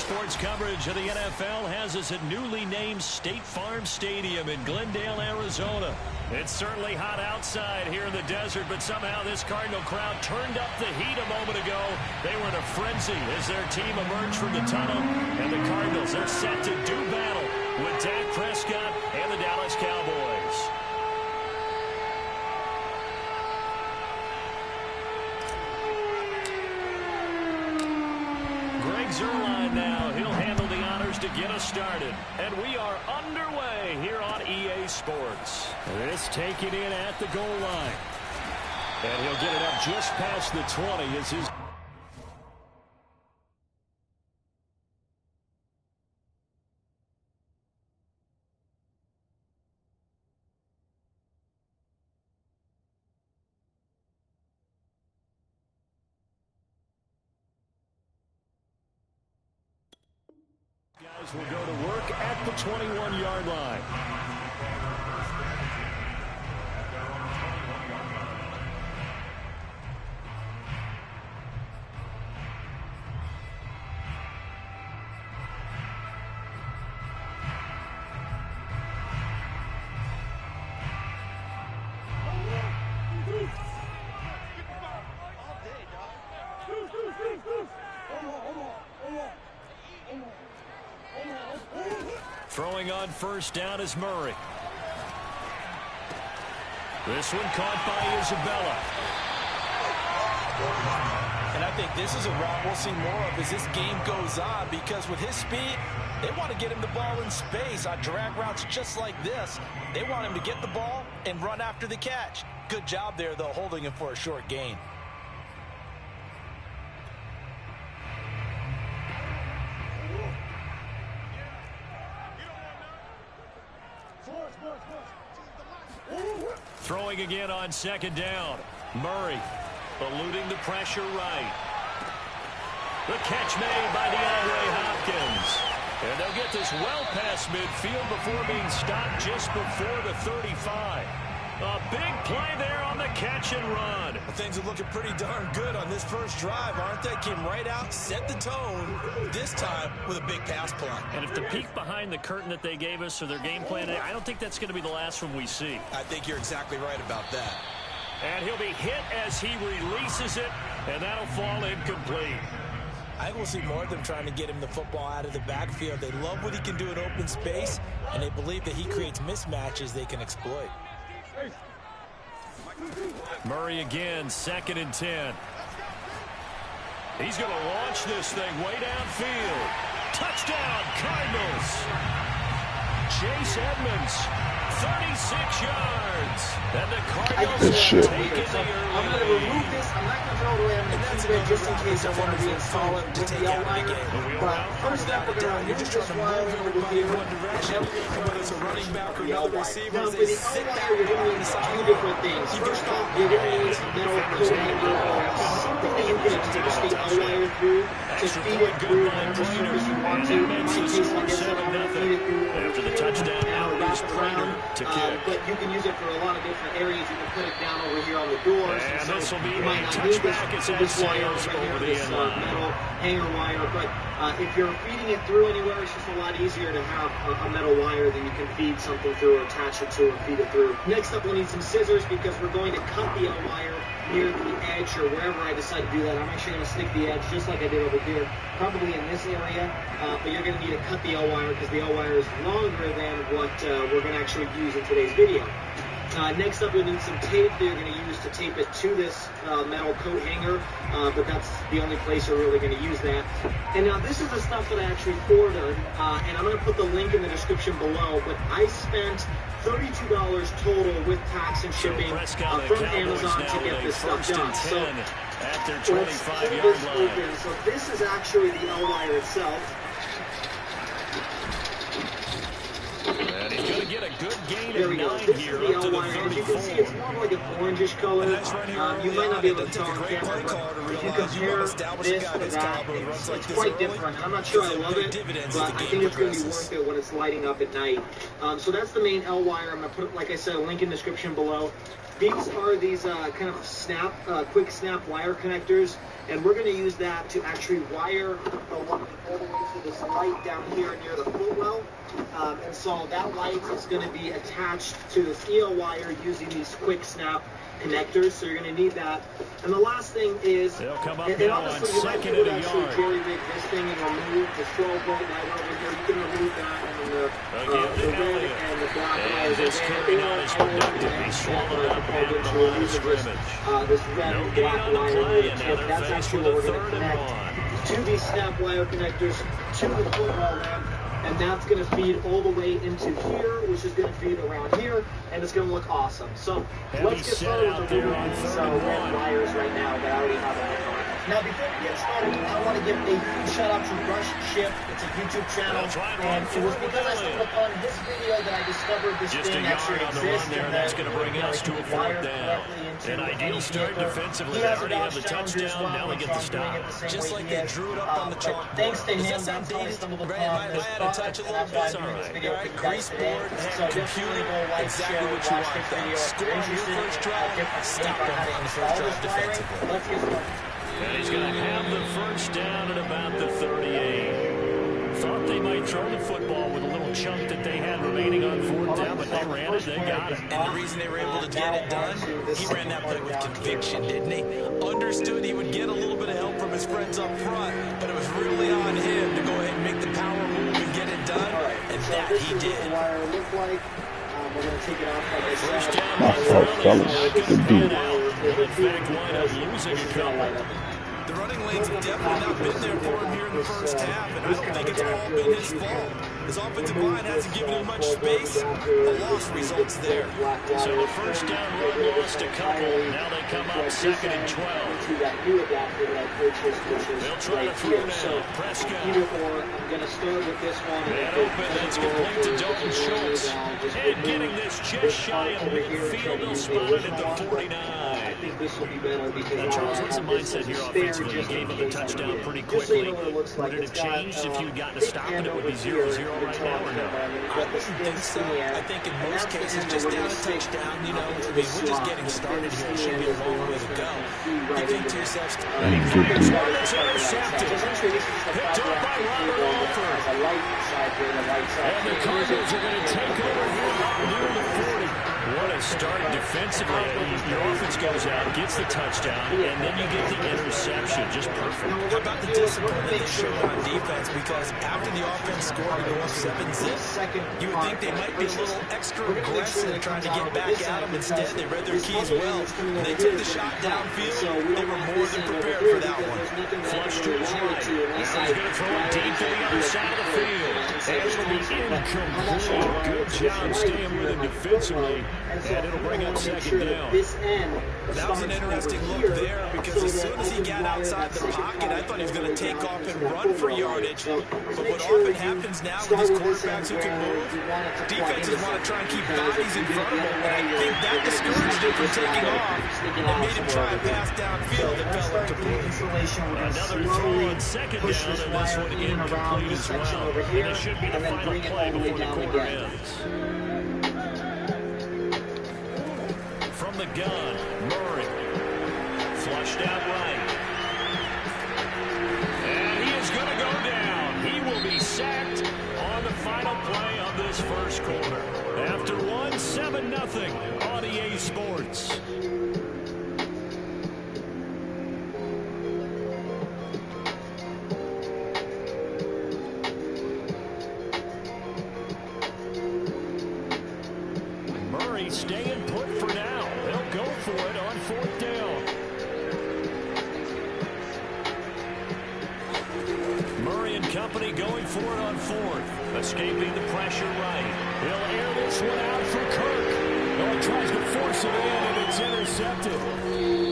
Sports coverage of the NFL has us at newly named State Farm Stadium in Glendale, Arizona. It's certainly hot outside here in the desert, but somehow this Cardinal crowd turned up the heat a moment ago. They were in a frenzy as their team emerged from the tunnel, and the Cardinals are set to do battle with Dak Prescott and the Dallas Cowboys. Zerline now. He'll handle the honors to get us started. And we are underway here on EA Sports. This taken in at the goal line. And he'll get it up just past the 20 as his... Guys will go to work at the 21-yard line. Throwing on first down is Murray. This one caught by Isabella. And I think this is a route we'll see more of as this game goes on, because with his speed, they want to get him the ball in space on drag routes just like this. They want him to get the ball and run after the catch. Good job there, though, holding him for a short gain. Throwing again on second down. Murray eluding the pressure right. The catch made by DeAndre Hopkins. And they'll get this well past midfield before being stopped just before the 35. A big play there on the catch and run. Well, things are looking pretty darn good on this first drive, aren't they? Came right out, set the tone, this time with a big pass play. And if the peek behind the curtain that they gave us or their game plan, I don't think that's going to be the last one we see. I think you're exactly right about that. And he'll be hit as he releases it, and that'll fall incomplete. I think we'll see more of them trying to get him the football out of the backfield. They love what he can do in open space, and they believe that he creates mismatches they can exploit. Murray again, 2nd and 10. He's going to launch this thing way downfield. Touchdown, Cardinals. Chase Edmonds, 36 yards. And the Cardinals have taken the I'm going to remove this. I'm not going to throw it away. I'm going to keep it just in case I want to reinstall it with the outlier. But first step, we're going to remove this wire over here. One direction, and whether it's a running back or another receiver, now, with the outlier, you're going to need two different things. First off, you're going to need some metal coating or something that you can push the outlier through to feed it through whatever surface you want to. In my case, like I said, I'm going to feed it through after the touchdown. now wrap around. But you can use it for a lot of different areas. You can put it down over here on the doors. And so this will be you might a not need touchback as that this wire sails over here, over the this end line. metal hanger wire. But if you're feeding it through anywhere, it's just a lot easier to have a metal wire that you can feed something through or attach it to or feed it through. Next up, we'll need some scissors because we're going to cut the wire near the edge or wherever I decide to do that. I'm actually going to stick the edge just like I did over here, probably in this area, but you're going to need to cut the L-wire because the L-wire is longer than what we're going to actually use in today's video. Next up, you'll need some tape that you're going to use to tape it to this metal coat hanger, but that's the only place you're really going to use that. And now this is the stuff that I actually ordered, and I'm going to put the link in the description below, but I spent $32 total with tax and shipping from Amazon to get this stuff done. So at their let's pull this open. So this is actually the L-wire itself. And he's going to get a good gain There of we go. 9 This is here the up to the L-wire. As you can see, it's 34. more of like an orangish color. You might not be able to tell on camera, but if you compare this to that, it's quite different. And I'm not sure I love it, but I think it's going to be worth it when it's lighting up at night. So that's the main L-wire. I'm going to put, like I said, a link in the description below. These are these kind of quick snap wire connectors, and we're going to use that to actually wire the line all the way to this light down here near the footwell. And so that light is going to be attached to this EO wire using these quick snap connectors, so you're going to need that. And the last thing is, they'll come up and now on honestly, you might second be able and to a actually yard. jerry-rig this thing and remove the 12-volt light over here. You can remove that, and then the red and the black And this carry not as productive. He swallowed up at the line of scrimmage. This red No and gain black on the wire play, here, and the now tip. they're That's faced actually with what a we're going to third and connect one. to these snap wire connectors to the footwell lamp, and that's going to feed all the way into here, which is going to feed around here, and it's going to look awesome. So let's get started with the red wires right now that I already have on my car. Now, before we get started, I want to give a huge shout out to Rush Chip. It's a YouTube channel, and it was because I stumbled upon his video that I discovered this thing actually exists. There, that's going to bring us to a fourth down. An ideal start defensively. They already have the touchdown. Now they get the stop. Just like they drew it up on the chalkboard. Thanks to him, that's how I stumbled upon this I had to touch a little bit. Grease board, computer, exactly what you want. Score on your first drive, stop them on the first drive defensively. Let's get started. And he's going to have the first down at about the 38. Thought they might throw the football with a little chunk that they had remaining on fourth down, but they ran it, they got it. And the reason they were able to get it done, he ran that play with conviction, didn't he? Understood he would get a little bit of help from his friends up front, but it was really on him to go ahead and make the power move and get it done, and that he did. We're going to take it off like I said. First down by Farley is not going to pan out. Will in fact wind up losing a couple. The running lanes have definitely not been there for him here in the first half, and I don't think it's all been his fault. His offensive line hasn't given him much space. The loss results there. So the first down run lost a couple. Now they come up second and 12. They'll try to throw now. Prescott. I'm going to start with this one. Man open, that's complete to Dalton Schultz. And getting this just shy of midfield, they'll spot it at the 49. I think this will be better because now, Charles, what's the mindset here offensively? You gave them a touchdown pretty quickly. Would it have changed if you had gotten a stop and it would be 0-0 right now or no? I wouldn't think so. I think in most cases, just down a touchdown, you know, I mean, we're just getting started here. It should be a long way to go. You think to yourself, it's intercepted. Picked up by Robert Alford. And the Cardinals are going to take over here near the 40. What a start defensively. Your offense goes out, gets the touchdown, and then you get the interception. Just perfect. How about the discipline that they showed on defense? Because after the offense scored and go up 7-zip, you would think they might be a little extra aggressive trying to get back at them. Instead, they read their keys well. And they took the shot downfield. They were more than prepared for that one. Flush to his right. He's going to throw it deep to the other side of the field. And it'll be incomplete. Good job staying with him defensively. And it'll bring up second down. That was an interesting look there because as soon as he got outside the pocket, I thought he was going to take off and run for yardage. But what often happens now with these quarterbacks who can move, defenses want to try and keep bodies in front of them. And I think that discouraged him from taking off and made him try and pass downfield and fell incomplete. Another throw on second down, and this one incomplete as well. And it should be the final play before the quarter ends. From the gun, Murray. Flushed out right. And he is going to go down. He will be sacked on the final play of this first quarter. After 7-0 on EA Sports. Murray staying put for now. They'll go for it on fourth down. Murray and company going for it on fourth. Escaping the pressure right. He'll air this one out for Kirk. Oh, he tries to force it in, and it's intercepted.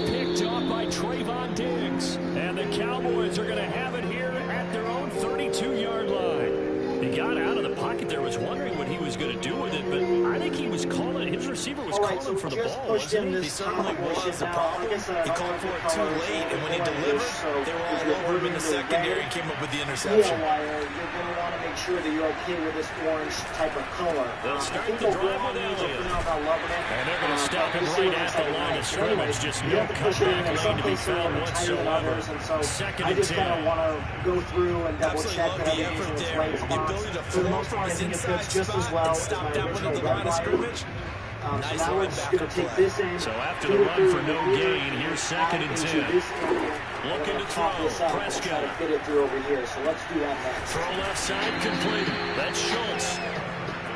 Picked off by Trayvon Diggs. And the Cowboys are going to have it here at their own 32-yard line. He got out of the pocket there, was wondering what he was going to do with it, but I think he was calling, his receiver was right, so calling for the just ball, pushed wasn't in he? He this certainly top portion. was. The Now, problem, like I said, he I don't called like for the it too colors late, and when he like delivered, this, so they were if all you're over him in the holding secondary red and came up with the tail interception. wire, you're going to want to make sure that you're okay with this orange type of color. They'll I start think the they'll drive go on with these up Elliott. for now, not loving it. And they're going to stop him We'll see right what at it's the like line tonight. of But anyway, scrimmage. Just you no have to push it in, cutback and lane some to be places are a found little tighter than whatsoever. others, and so Second I and just kind 10. of want to go through and double Absolutely check love that the everything's effort in its there. right The spots. ability to For the flow most from part, I his think it inside fits just as spot well and as stop my that one original at the red line of wire. scrimmage. So Nice now we're just linebacker going to take play. this in. So after the run for no gain, here's second and 10. Looking to throw, Prescott. Fit it through over here, so let's do that next. Throw left side complete. That's Schultz.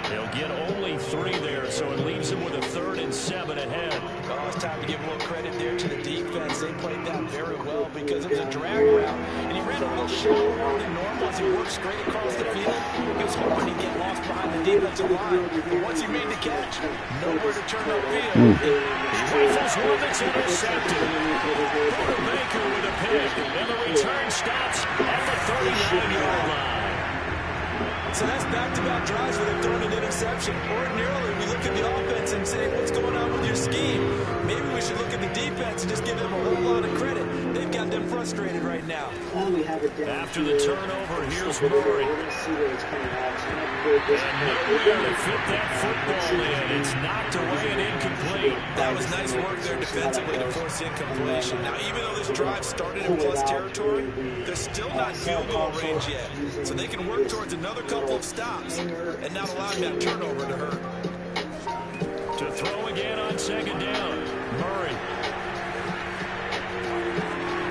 They'll get only 3 there, so it leaves him with a 3rd and 7 ahead. Oh, it's time to give a little credit there to the defense. They played that very well because it was a drag route. And he ran a little shallower than normal as he worked straight across the field. He was hoping he'd get lost behind the defensive line. But once he made the catch, nowhere to turn upfield. He rifles one that's intercepted. Porter Baker with a pick. And the return stops at the 39-yard line. So that's back-to-back drives where they've thrown an interception. Ordinarily, we look at the offense and say, what's going on with your scheme? Maybe we should look at the defense and just give them a whole lot of credit. They've got them frustrated right now. After the turnover, here's Murray. And nowhere to fit that football in. It's knocked away and incomplete. That was nice work there defensively to force the incompletion. Now, even though this drive started in plus territory, they're still not field goal range yet. So they can work towards another couple of stops and not allowing that turnover to hurt. To throw again on second down. Murray.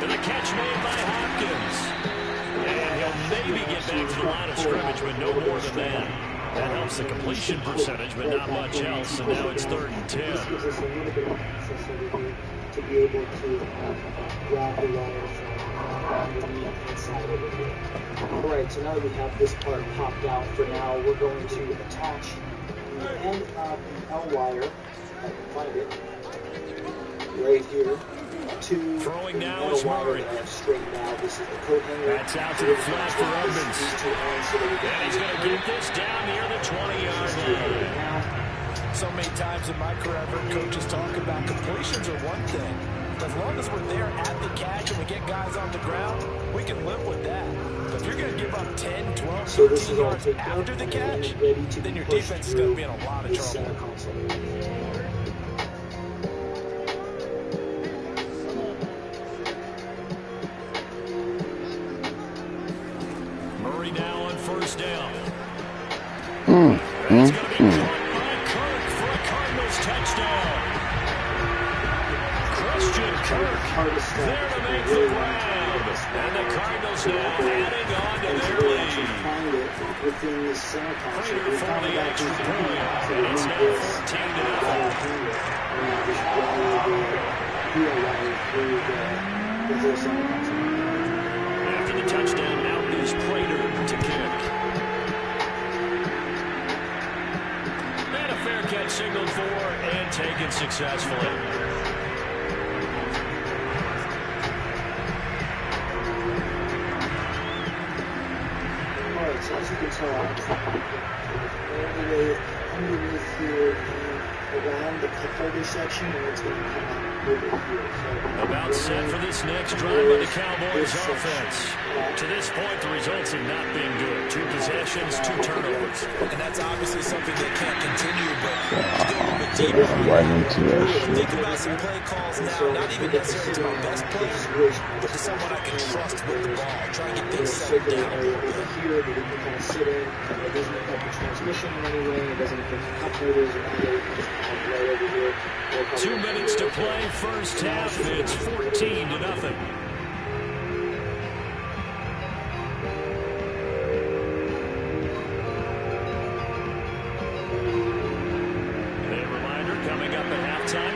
And the catch made by Hopkins. And he'll maybe get back to the line of scrimmage, but no more than that. That helps the completion percentage, but not much else. And now it's 3rd and 10. This gives us a little bit of accessibility to be able to grab the wire from underneath inside over here. All right, so now that we have this part popped out for now, we're going to attach the end of the L wire, if I can find it, right here, to Throwing the now L is wire Murray. that I have straightened out. This is the coat hanger. That's out to the flat for Edmonds. These two ends so that we can And he's going to get this down near the 20-yard line. So many times in my career, I've heard coaches talk about completions are one thing. As long as we're there at the catch and we get guys on the ground, we can live with that. But if you're going to give up 10, 12, 13 yards after the catch, then your defense is going to be in a lot of trouble. Murray now on first down. That's going to be caught by Kirk for a Cardinals touchdown. Christian Kirk there to make the grab. And the Cardinals now adding on to their lead. Prater for the extra point. And it's now 14-0. After the touchdown, out is Prater to kick. And a fair catch signaled for and taken successfully. So as you can tell, all the way underneath here around the cutover section, and it's going to come out over here. So about set for this next drive by the Cowboys offense. To this point, the results have not been good. 2 possessions, 2 turnovers. And that's obviously something that can't continue, but to go a little bit deeper, right into that shit. think about some play calls now, not even necessarily to my best player, but to someone I can trust with the ball. Try and get things settled down a little bit. Here, that we can kind of sit in. It doesn't affect the transmission in any way. It doesn't affect the cup holders or anything. You can just pump right over here. 2 minutes to play, first half. It's 14-0.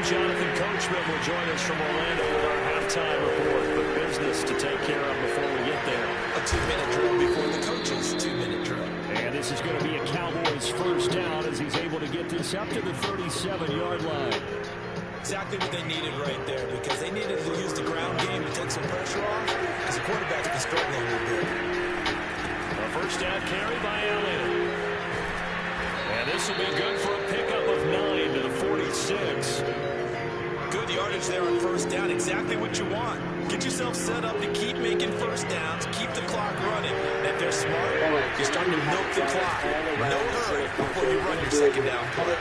Jonathan Coachman will join us from Orlando with our halftime report. But business to take care of before we get there. A 2-minute drill before the coaches' 2-minute drill. And this is going to be a Cowboys first down as he's able to get this up to the 37-yard line. Exactly what they needed right there, because they needed to use the ground game to take some pressure off, because the quarterback's been struggling a little bit. A first down carry by Elliott. And this will be good for a pickup of 9 to the 46. first down, exactly what you want. Get yourself set up to keep making first downs, keep the clock running. And if they're smart, you're starting to milk the clock. No hurry before you run your second down play.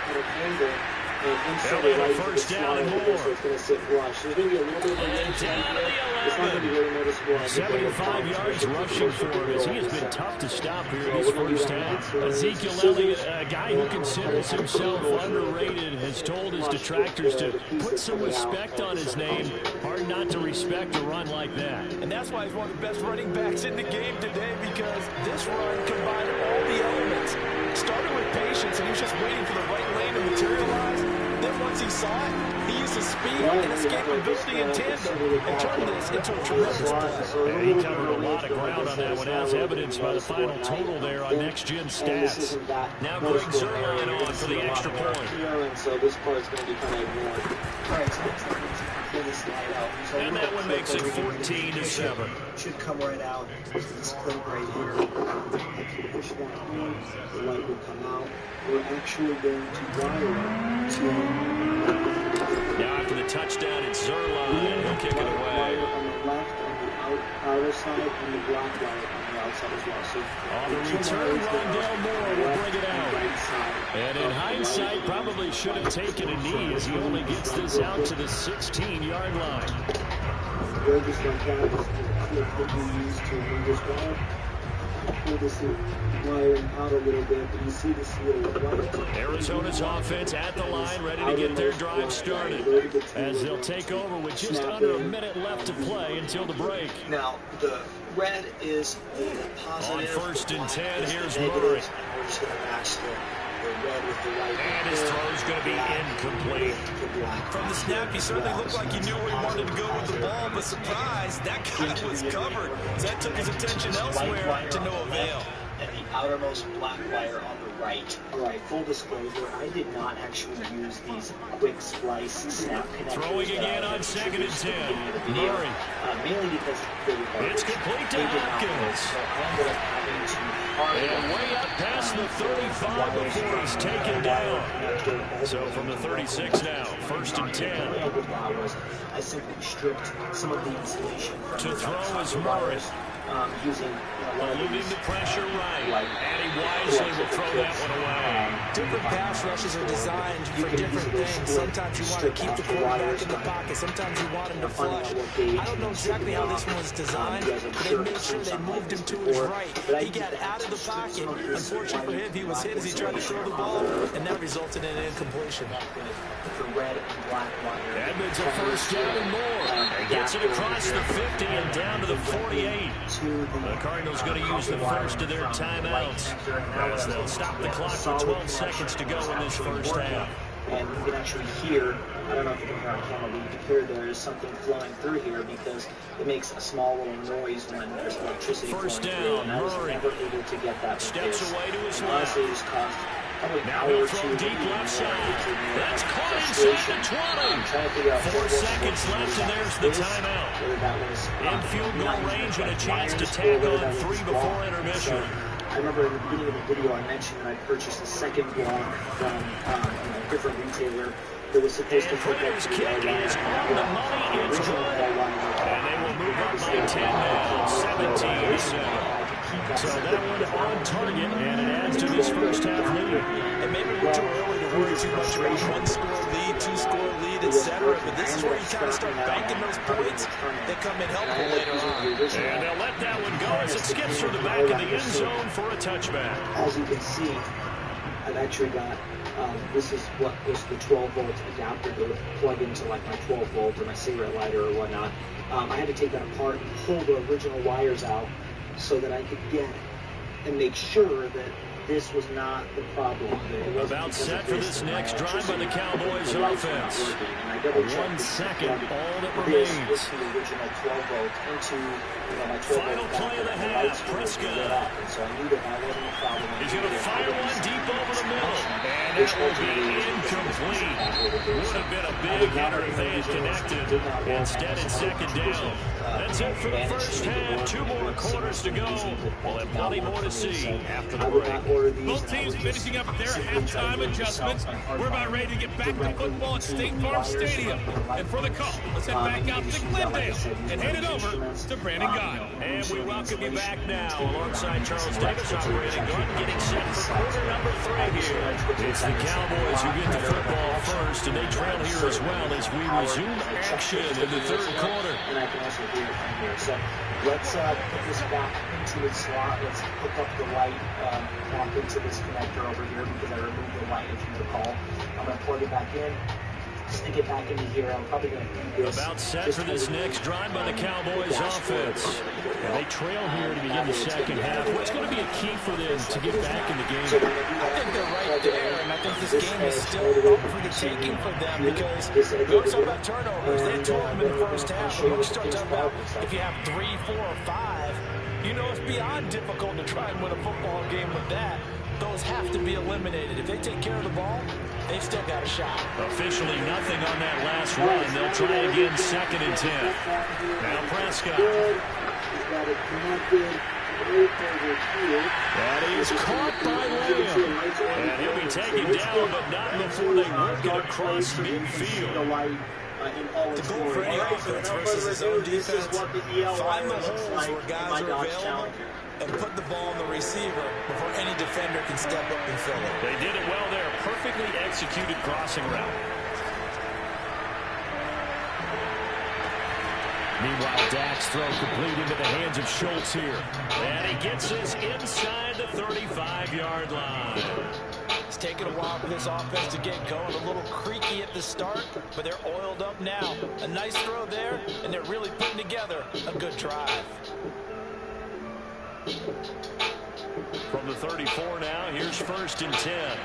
They'll be a first down and more. It's going to sit flush. There's going to be a little bit of a range down to the 11. It's not going to be really noticeable. 75 yards rushing for him as he has been tough to stop here in his first half. Ezekiel Elliott, a guy who considers himself underrated, has told his detractors to put some respect on his name. Hard not to respect a run like that. And that's why he's one of the best running backs in the game today, because this run combined all the elements. Started with patience, and he was just waiting for the right lane to materialize. Then once he saw it, he used his speed and escapability in tandem and turned this into a tremendous play. And he covered a lot of ground on that one, as evidenced by the final total there on next-gen stats. Now Greg Zuerlein on for the extra point. And so this part's going to be kind of ignored. And that one makes it 14-7. Should come right out. This clip right here. Push that in. The light will come out. We're actually going to wire it to... Now after the touchdown, it's Zuerlein. He'll kick it away. On the left, on the outer side, and the black wire on the outside as well. So on the return, Rondell Moore will bring it out. And in hindsight, probably should have taken a knee as he only gets this out to the 16-yard line. Just like that is the clip that we use to move this wire. Pull this wiring out a little bit, but you see this little white. Arizona's offense at the line, ready to get their drive started, as they'll take over with just under a minute left to play until the break. Now, the red is the positive. On 1st and 10, here's Murray. We're just going to match the red with the white. And his throw's going to be incomplete. From the snap, he certainly looked like he knew where he wanted to go with the ball, but surprise, that guy was covered. So that took his attention elsewhere to no avail. And the outermost black wire on the right. All right, full disclosure, I did not actually use these quick splice snap connectors. Throwing again on 2nd and 10. Murray. Mainly because it's complete to Hopkins. So I ended up having to and way up past the 35 before he's taken down. So from the 36 now, 1st and 10. I simply stripped some of the insulation to throw is Murray. Using alluding to pressure right, and he wisely will throw that one away. Different pass rushes are designed for different things. Sometimes you want to keep the quarterback in the pocket. Sometimes you want him to flush. I don't know exactly how this one was designed, but they made sure they moved him to his right. He got out of the pocket. Unfortunately for him, he was hit as he tried to throw the ball, and that resulted in an incompletion. Edmonds a first down and more. Gets it across the 50 and down to the 48. The Cardinals going to use the first of their timeouts as they'll stop the clock with 12 seconds to go in this first half. And you can actually hear, I don't know if you can hear on camera, but you can hear there is something flowing through here because it makes a small little noise when there's electricity first flowing down, through. And I was Murray never able to get that. Steps away to his left. Honestly, it just caused now he'll throw deep left side. That's caught inside the 20. 4 seconds left, and there's the timeout. In field goal range and a chance to tack on 3 before intermission. I remember in the beginning of the video I mentioned that I purchased a second block from a different retailer that was supposed to put that kick is on the money. It's good. And they will move up by 10 now, 17-7. So that one on target, and it adds to this first half lead. And maybe we're too early to worry too much about 1-score lead, 2-score lead, etc. But this is where you kind of start banking those points that come in helpful later on. And they'll let that one go as it skips through the back of the end zone for a touchback. As you can see, I've actually got, this is what was the 12-volt adapter to plug into like my 12-volt or my cigarette lighter or whatnot. I had to take that apart and pull the original wires out so that I could get and make sure that this was not the problem. About set for this next drive by the Cowboys offense. 1 second, all that remains. This the original 12-volt into my 12-volt. Final play of the half, Prescott. So I knew that wasn't a problem. He's going to fire one deep over the middle. And and that will be incomplete. Would have been a big hitter if they had connected. Instead, it's second down. That's it for the first half. 2 more quarters to go. We'll have plenty more to see after the break. Both teams finishing up their halftime adjustments. We're about ready to get back to football at State Farm Stadium. And for the call, let's head back out to Glendale and hand it over to Brandon Guile. And we welcome you back now alongside Charles Davis operating guard, getting set for quarter number 3 here. It's the Cowboys who get the football first, and they trail here as well as we resume action in the third quarter. And I can also hear it from here. So let's put this back into its slot. Let's hook up the light back into this connector over here because I removed the light, if you recall. I'm going to plug it back in. Stick it back into here. I'm probably going to do this. About set for this next drive by the Cowboys offense. And they trail here to begin the second half. What's going to be a key for them to get back in the game? I think they're right there, and I think this game is still up for the taking for them because we always talk about turnovers. They had 2 of them in the first half. When you start talking about if you have 3, 4, or 5, you know it's beyond difficult to try and win a football game with that. Those have to be eliminated. If they take care of the ball, they've still got a shot. Officially nothing on that last run. They'll try again, 2nd and 10. Now Prescott. And he's caught by Lamb. And he'll be taken down, but not before they work it across midfield. The goal for any offense versus his own defense, find the holes where guys are available and put the ball on the receiver before any defender can step up and fill it. They did it well there. Perfectly executed crossing route. Meanwhile, Dak's throw complete into the hands of Schultz here. And he gets us inside the 35-yard line. It's taken a while for this offense to get going. A little creaky at the start, but they're oiled up now. A nice throw there, and they're really putting together a good drive. From the 34 now, here's 1st and 10.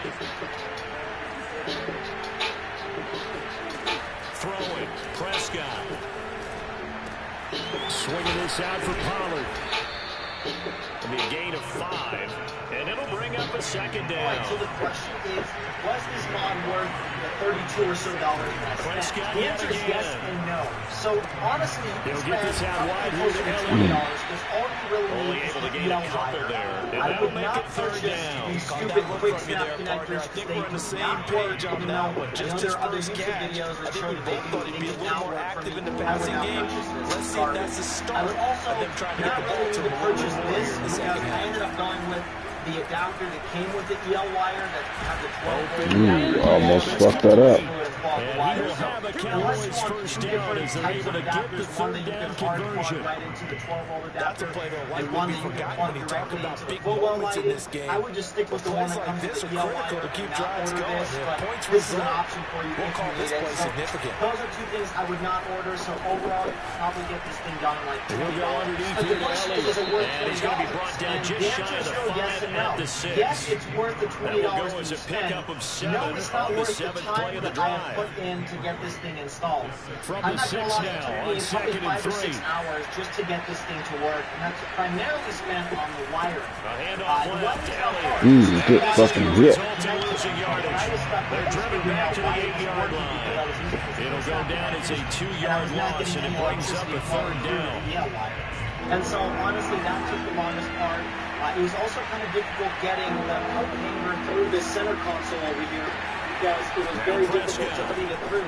Throwing, Prescott. Swinging this out for Pollard. It'll be a gain of 5, and it'll bring up a 2nd down. All right, so the question is, was this mod worth the $32 or so Prescott the answer is yes and no. So honestly, you he'll can get this out wide here to $20 because all you really only need is able to the gain a yellow couple wire. there. And I that'll would make not it 3rd purchase down. these Caught stupid that look quick from you snap there, partner. connectors. I think They we're on the do same not work page on in that the one. I Just know his there are other first YouTube catch. videos I that think show we you both thought he'd be a little more active in the passing game. Let's see if that's the start of them trying to get the ball to purchase Warriors this in the because second I half. ended up going with the adapter that came with the EL wire that had the 12 Ooh, almost fucked that up. And he will have a Cowboys first down as they're able to get the 3rd down conversion. That's a play that a lot will be forgotten when you talk about big moments in this game. I would just stick with the one Plays that like comes this with are the EL wire. critical to keep Not drives order going. this, The but points this is an result. option for you We'll if call you this need it. play So significant. those are 2 things I would not order. So overall, you could probably get this thing done in like He'll go $20. underneath But here the to question is it Elliott. worth And he's going to be brought down $20? just The shy answer of is the no, yes 5 and at no. the 6. Yes, it's worth the That $20 will go to as a spend. pickup of 7 No, it's not on the worth the 7th play time of the that I have drive. put in to get this thing installed. From I'm the not gonna 6 lie, it now took on me probably 2nd and 5 or 3. 6 hours just to get this thing to work, and that's primarily spent on the wiring. A handoff left to Elliott. Good fucking hit. Resulting losing yardage. They're driven back to the 8-yard line. It'll go down as a 2-yard loss, and it brings up a 3rd down. And so, honestly, that took the longest part. It was also kind of difficult getting the out hanger through the center console over here because it was very difficult to feed it through.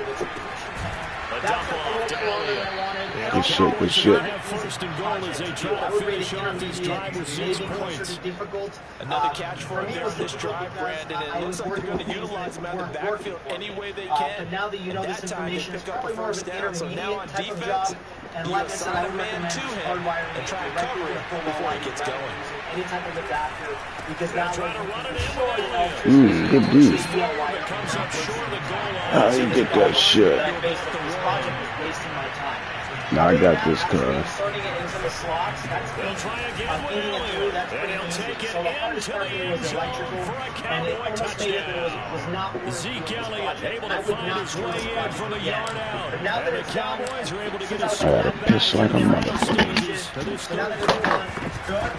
A dump off to Elliott. Good shit, good shit. Have 1st and goal as they try to finish off this drive with 6 points. Another catch for him there on this drive, Brandon. And it looks like they're going to utilize him out of the backfield any way they can. But now that you know this information, it's probably more of an intermediate type of job. And like I said, I would recommend hardwiring and try and cover it before he gets going. Any type of adapter, because that Trying to run it in short with Elliott. Good D. It comes up short of the goal line. How you get that shit? This project is wasting my time. Now I got this, cuz. Inserting it into the slots, that's They'll try again with feeding it through, Elliott. that's And pretty he'll easy. take it So the hardest into part the here end was zone electrical, for a and it Cowboy almost made it that it touchdown. was not worth Zeke doing this Elliott project. able I to would find not his do way this in project from a again. yard out. But now that And the it's done, Cowboys are able to get a since I I was gotta piss like a back, motherfucker. stages, to this so now that third it's quarter. done, it's good.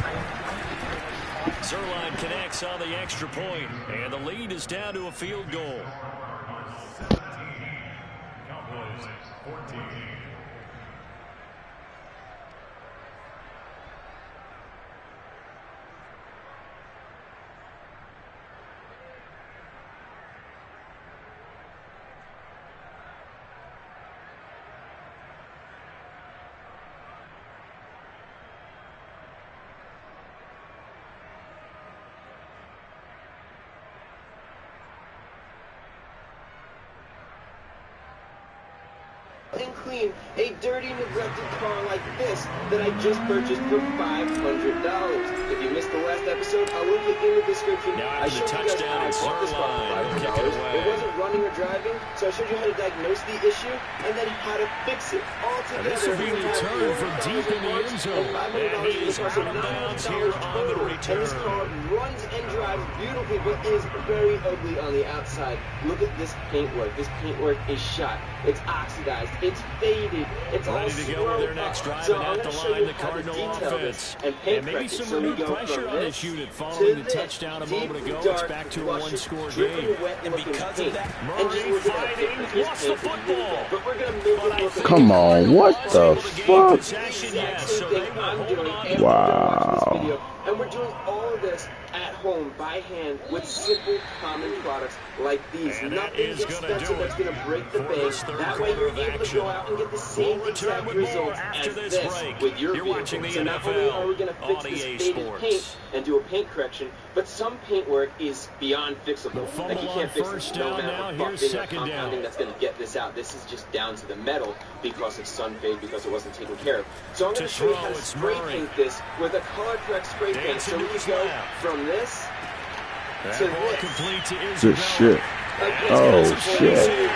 Zerline connects on the extra point, and the lead is down to a field goal. Cowboys 14. And clean a dirty, neglected car like this that I just purchased for $500. If you missed the last episode, I'll link it in the description. Now I after the showed you guys how I touchdown, bought this car for Zerline will kick it $500. away. It wasn't running or driving, so I showed you how to diagnose the issue and then how to fix it all together. This will be a return from deep in the end zone. And he is out of bounds here on the return. And this car runs and drives beautifully, but is very ugly on the outside. Look at this paintwork. This paintwork is shot. It's oxidized. It's faded. It's all ready to go with their next drive, and at the line, the Cardinal offense. And maybe some renewed pressure on this unit following the touchdown a moment ago. It's back to a one-score game. And because of that, Murray fighting, lost the football. Come on, what the fuck? Yes, so they will hold on. Wow. And we're doing all of this at home by hand with simple, common products like these. And that Nothing is gonna expensive do it that's going to break the for bank. this third That way you're quarter of able to action. go out and get the same We'll return exact with more results after as this this break. with your You're vehicle. watching the So not only NFL are we going to fix on this EA faded Sports. paint and do a paint correction, but some paint work is beyond fixable. The fumble Like you on can't fix first it. No down amount now. of Here's buffing or second down. compounding that's going to get this out. This is just down to the metal because of sun fade, because it wasn't taken care of. So I'm going to show you how to throw, it's spray Murray. paint this with a color correct spray paint. Dancing So we to his can go left. from this That to ball this. complete to Good Isabella. shit. Oh, shit.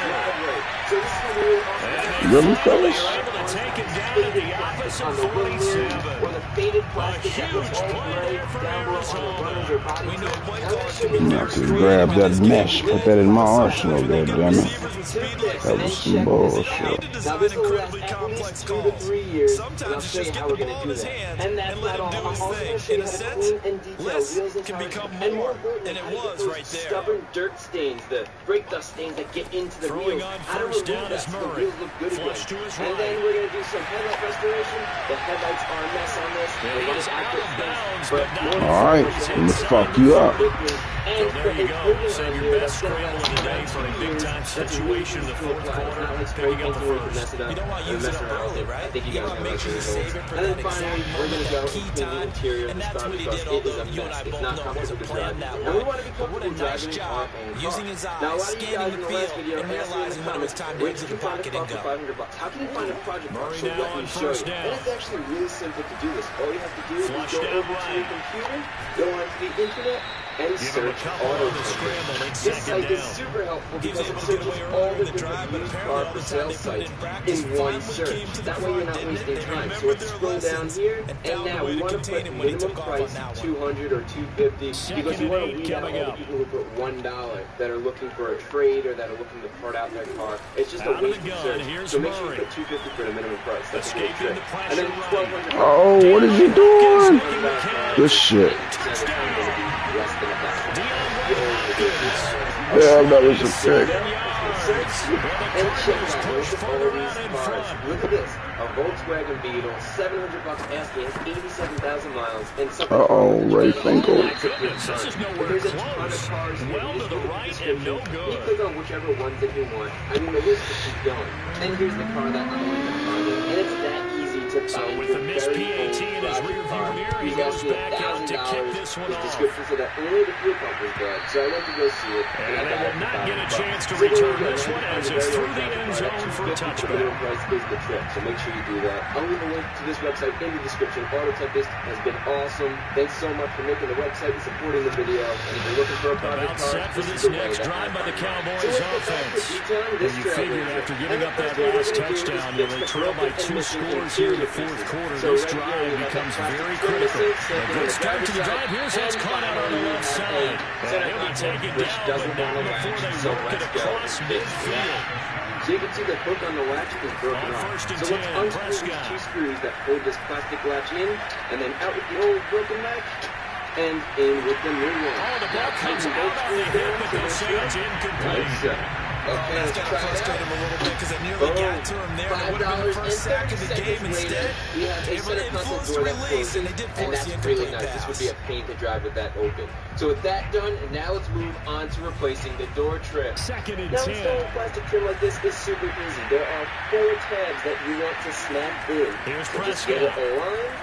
Really, fellas? They're able to take it down at the opposite 47. Or the faded A plastic that was huge all play buried there for down below on the runners or body. We know play I'm calls gonna show can you be I'm how about to to spray grab paint that this. mesh, put that in my arsenal, goddammit. That was some bullshit. Now this will last at least 2 to 3 years, and I'll Sometimes show you just how get we're the going ball to in do his that. hands And that's and let not him all. do I'm his also going to thing. show In you a how to sense, clean and detail less wheels and can tires. become And more, importantly, and it how to get was those right there. stubborn dirt stains, the brake dust stains that get into the Throwing wheels. on How to first remove down that is so the Murray. wheels look good again. Flush to his And right. then we're going to do some headlight restoration. The headlights are a mess on this. And They're he's running out of accurate bounds, things, but but not more All right, before I'm he's gonna fuck you up. So there you go. Save your best scramble of the day for a big-time situation in the fourth quarter, picking up the first. You don't want to use it up early, right? I think you You guys want to know make sure you those save it for And then that finally, exact we're going to go moment, and key clean the time. interior of And this that's car what he because did, it is although a you and mess. I It's both not know it wasn't comfortable to planned drive. that And we way. want to be But what a comfortable nice driving job our own car. using his eyes, Now, a lot of you scanning guys the in the last field, video and asked me in realizing the when it was comments, time to where exit did you the find a pocket car and for go. $500? How can you find a project car? Murray So now let me on show first you. down. And it's actually really simple to do this. All you have to do is Flush go down over to your right. computer, go onto the internet, and Give him a search couple auto on the scramble. It's This second site is down. super helpful He was because it able to get searches away all earlier the in the drive, different but used apparently car all for the sale time they put it sites in practice in one finally search. came to the That way you're front, not didn't it? wasting They time. So remembered let's their scroll down lessons here, and and found a now way we to want to contain put him when he minimum took off on price that one. 200 or 250 Second because we and want to 8 weed out coming all the up. people who put $1 that are looking for a trade or that are looking to part out their car. It's just a Out of the wasted gun, search. here's So make sure you Murray. put 250 for the minimum price. That's a good Escaping trick. the And then pressure right. 1200. Oh, what is he doing? Good shit. Less than a thousand. Yeah, that was a pick. And check it out. Look at all these cars. Look at this. A Volkswagen Beetle, $700 asking, has 87,000 miles, and something. Ray Finkel. My goodness, this is nowhere There's a ton of close. cars here. Well to the right and no You good. click on whichever ones that you want. I mean, the list just keeps going. And here's the car that I want to find, and it's that easy to So find. with your the missed very PAT own in his project rearview car. mirror, he He's goes asking back out to kick $1,000. this one His off. description said that only the fuel pump was bad, so I went to go see it. And I they got will it for not get a $500. chance to So there you return go, this man. one Find as a it's very through own the project end car. zone That for a 250 for the touchback. minimum price is the trick, so make sure you do that. I'll leave a link to this website in the description. Auto Tempest has been awesome. Thanks so much for making the website and supporting the video. And if you're looking for a project About car, set for this this is the way next that drive by the Cowboys So let's get back to offense. detailing this And you trail figured here. after And giving the up first that thing we're last gonna do is touchdown, fix they the trail by broken and 2 missing scores here in the interior fourth pieces. quarter. So This right here, drive we have that becomes plastic very trim critical. missing, A same thing on good the start to the driver's drive. side. Here's that's And caught out on the finally, left we have side. a And center he'll be console, taken which down, doesn't but not want to before latch. they So work it let's go across and fix midfield. So you can see the hook on the latch is broken On off. first and So let's 10, unscrew these Prescott. 2 screws that hold this plastic latch in, and then out with the old broken latch. and in with the new one. Oh, the ball comes out on the hip, but they'll say it's incomplete. Okay, That's let's got to try frustrate it him a little bit because it nearly got to him there. It would have been the first sack of the game. Instead, we have a they were center console influenced door that release, closes, and they did and force the that's really incomplete nice. This would pass. be a pain to drive with that open. So with that done, now let's move on to replacing the door trim. 2nd and Now 10. installing plastic trim like this is super easy. There are 4 tabs that you want to snap in. Here's So just get it Prescott. aligned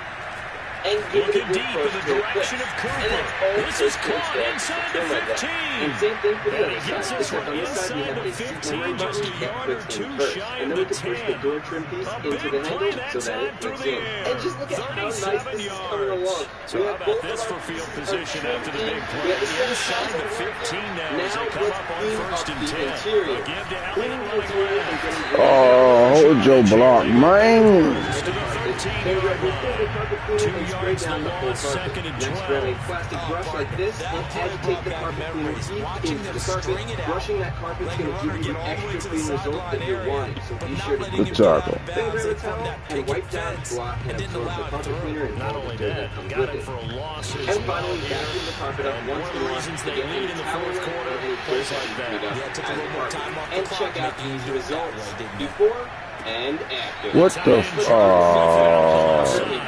and give it a Looking good deep in push the to direction of And Cooper. that's all This is it takes caught to inside trim the like that. 15. And same thing for the And other he gets side. this Except one on this side, you inside have the a seat 15, memory just button a that yard or clicks in 2 first. shy And of then we the can push 10. the door trim piece A into big the play handle that so that it time through clicks the in. air. And just look at how nice 37 this is coming along. yards. So We how have about both this of for our field pieces position of after the trim big in. play? We have the center Inside the console 15 now Now as they come let's up on clean 1st up and the 10. interior. They'll give to Elliott Cleaning the running interior and left. getting Oh, hold your block, man. To the 13-yard line. 2 yards to loss, 2nd and 12. Next, grab a plastic brush like this and agitate the carpet cleaner deep into the carpet. Brushing that carpet is going to give you the extra clean result that you're wanting, so be sure to Good tackle. Then grab a towel and wipe down, block, and absorb the carpet cleaner and Not all only the dirt that, that comes got with him it. for a loss as And well finally, here. vacuum the carpet up And once one of more the reasons to they get lead any in the towel fourth or quarter, any plays dirt like that you that. cleaned up Yeah, took a as little a more carpet. time off the And clock, check out making these you do it that results way, didn't you? before and after. What the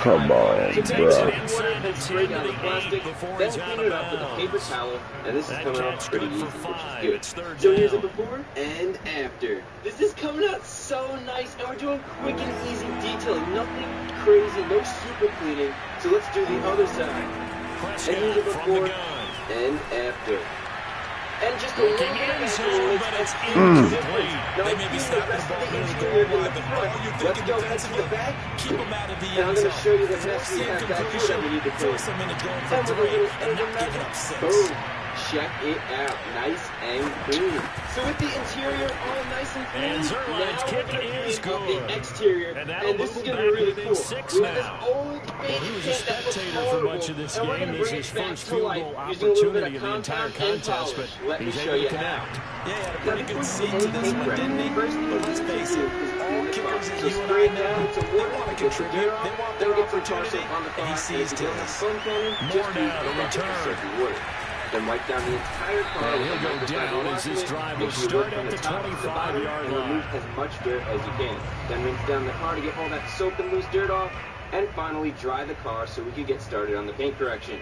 come on, So take bro. some water and spray down the plastic, then clean it up with a paper towel, and this is coming out pretty easy, which is good. So here's a before and after. This is coming out so nice, and we're doing quick and easy detailing, nothing crazy, no super cleaning. So let's do the other side. And here's a before and after. And just a little bit of action but it's incomplete. Now, They may be the snapping rest the of ball the really interior going in wide, the but front. all you're Let's thinking go head to the defensively, back. keep them out of the And I'm end going to zone. show you the mess Force we the have back here that incompletion, we need to clean. force them into going for And with a 3 little and not added giving magic, up 6. boom, check it out, nice and clean. So with the interior all nice and clean, And Zerline's now kick we're going to is clean up good. the exterior, And and that'll this is move going to back be really within cool. 6 We have this now. old fake He was a paint that looks spectator for horrible, much of this and we're game. going to This bring is it his back first to field life goal using a little bit opportunity of of the entire compound and contest, polish. but Let me he's show able you to how. connect. Yeah, he had a Now, pretty before good you seat do to any this paint one, prep, didn't he? first thing you Let's need to face do it, is all clean the car. kickers that So you and spray I it down know, with some they water, want to get the dirt contribute, off, they want then their get some tar opportunity, soap on the car, and he and if seized you don't have his. fun counting, More just use now a to bucket of return. soapy water. Then wipe down the entire car And with he'll a go microfiber down as this lock drive lid. will Make sure you start work from at the the top to the bottom 25-yard and remove line. as much dirt as you can. Then rinse down the car to get all that soap and loose dirt off. And finally, dry the car so we can get started on the paint correction.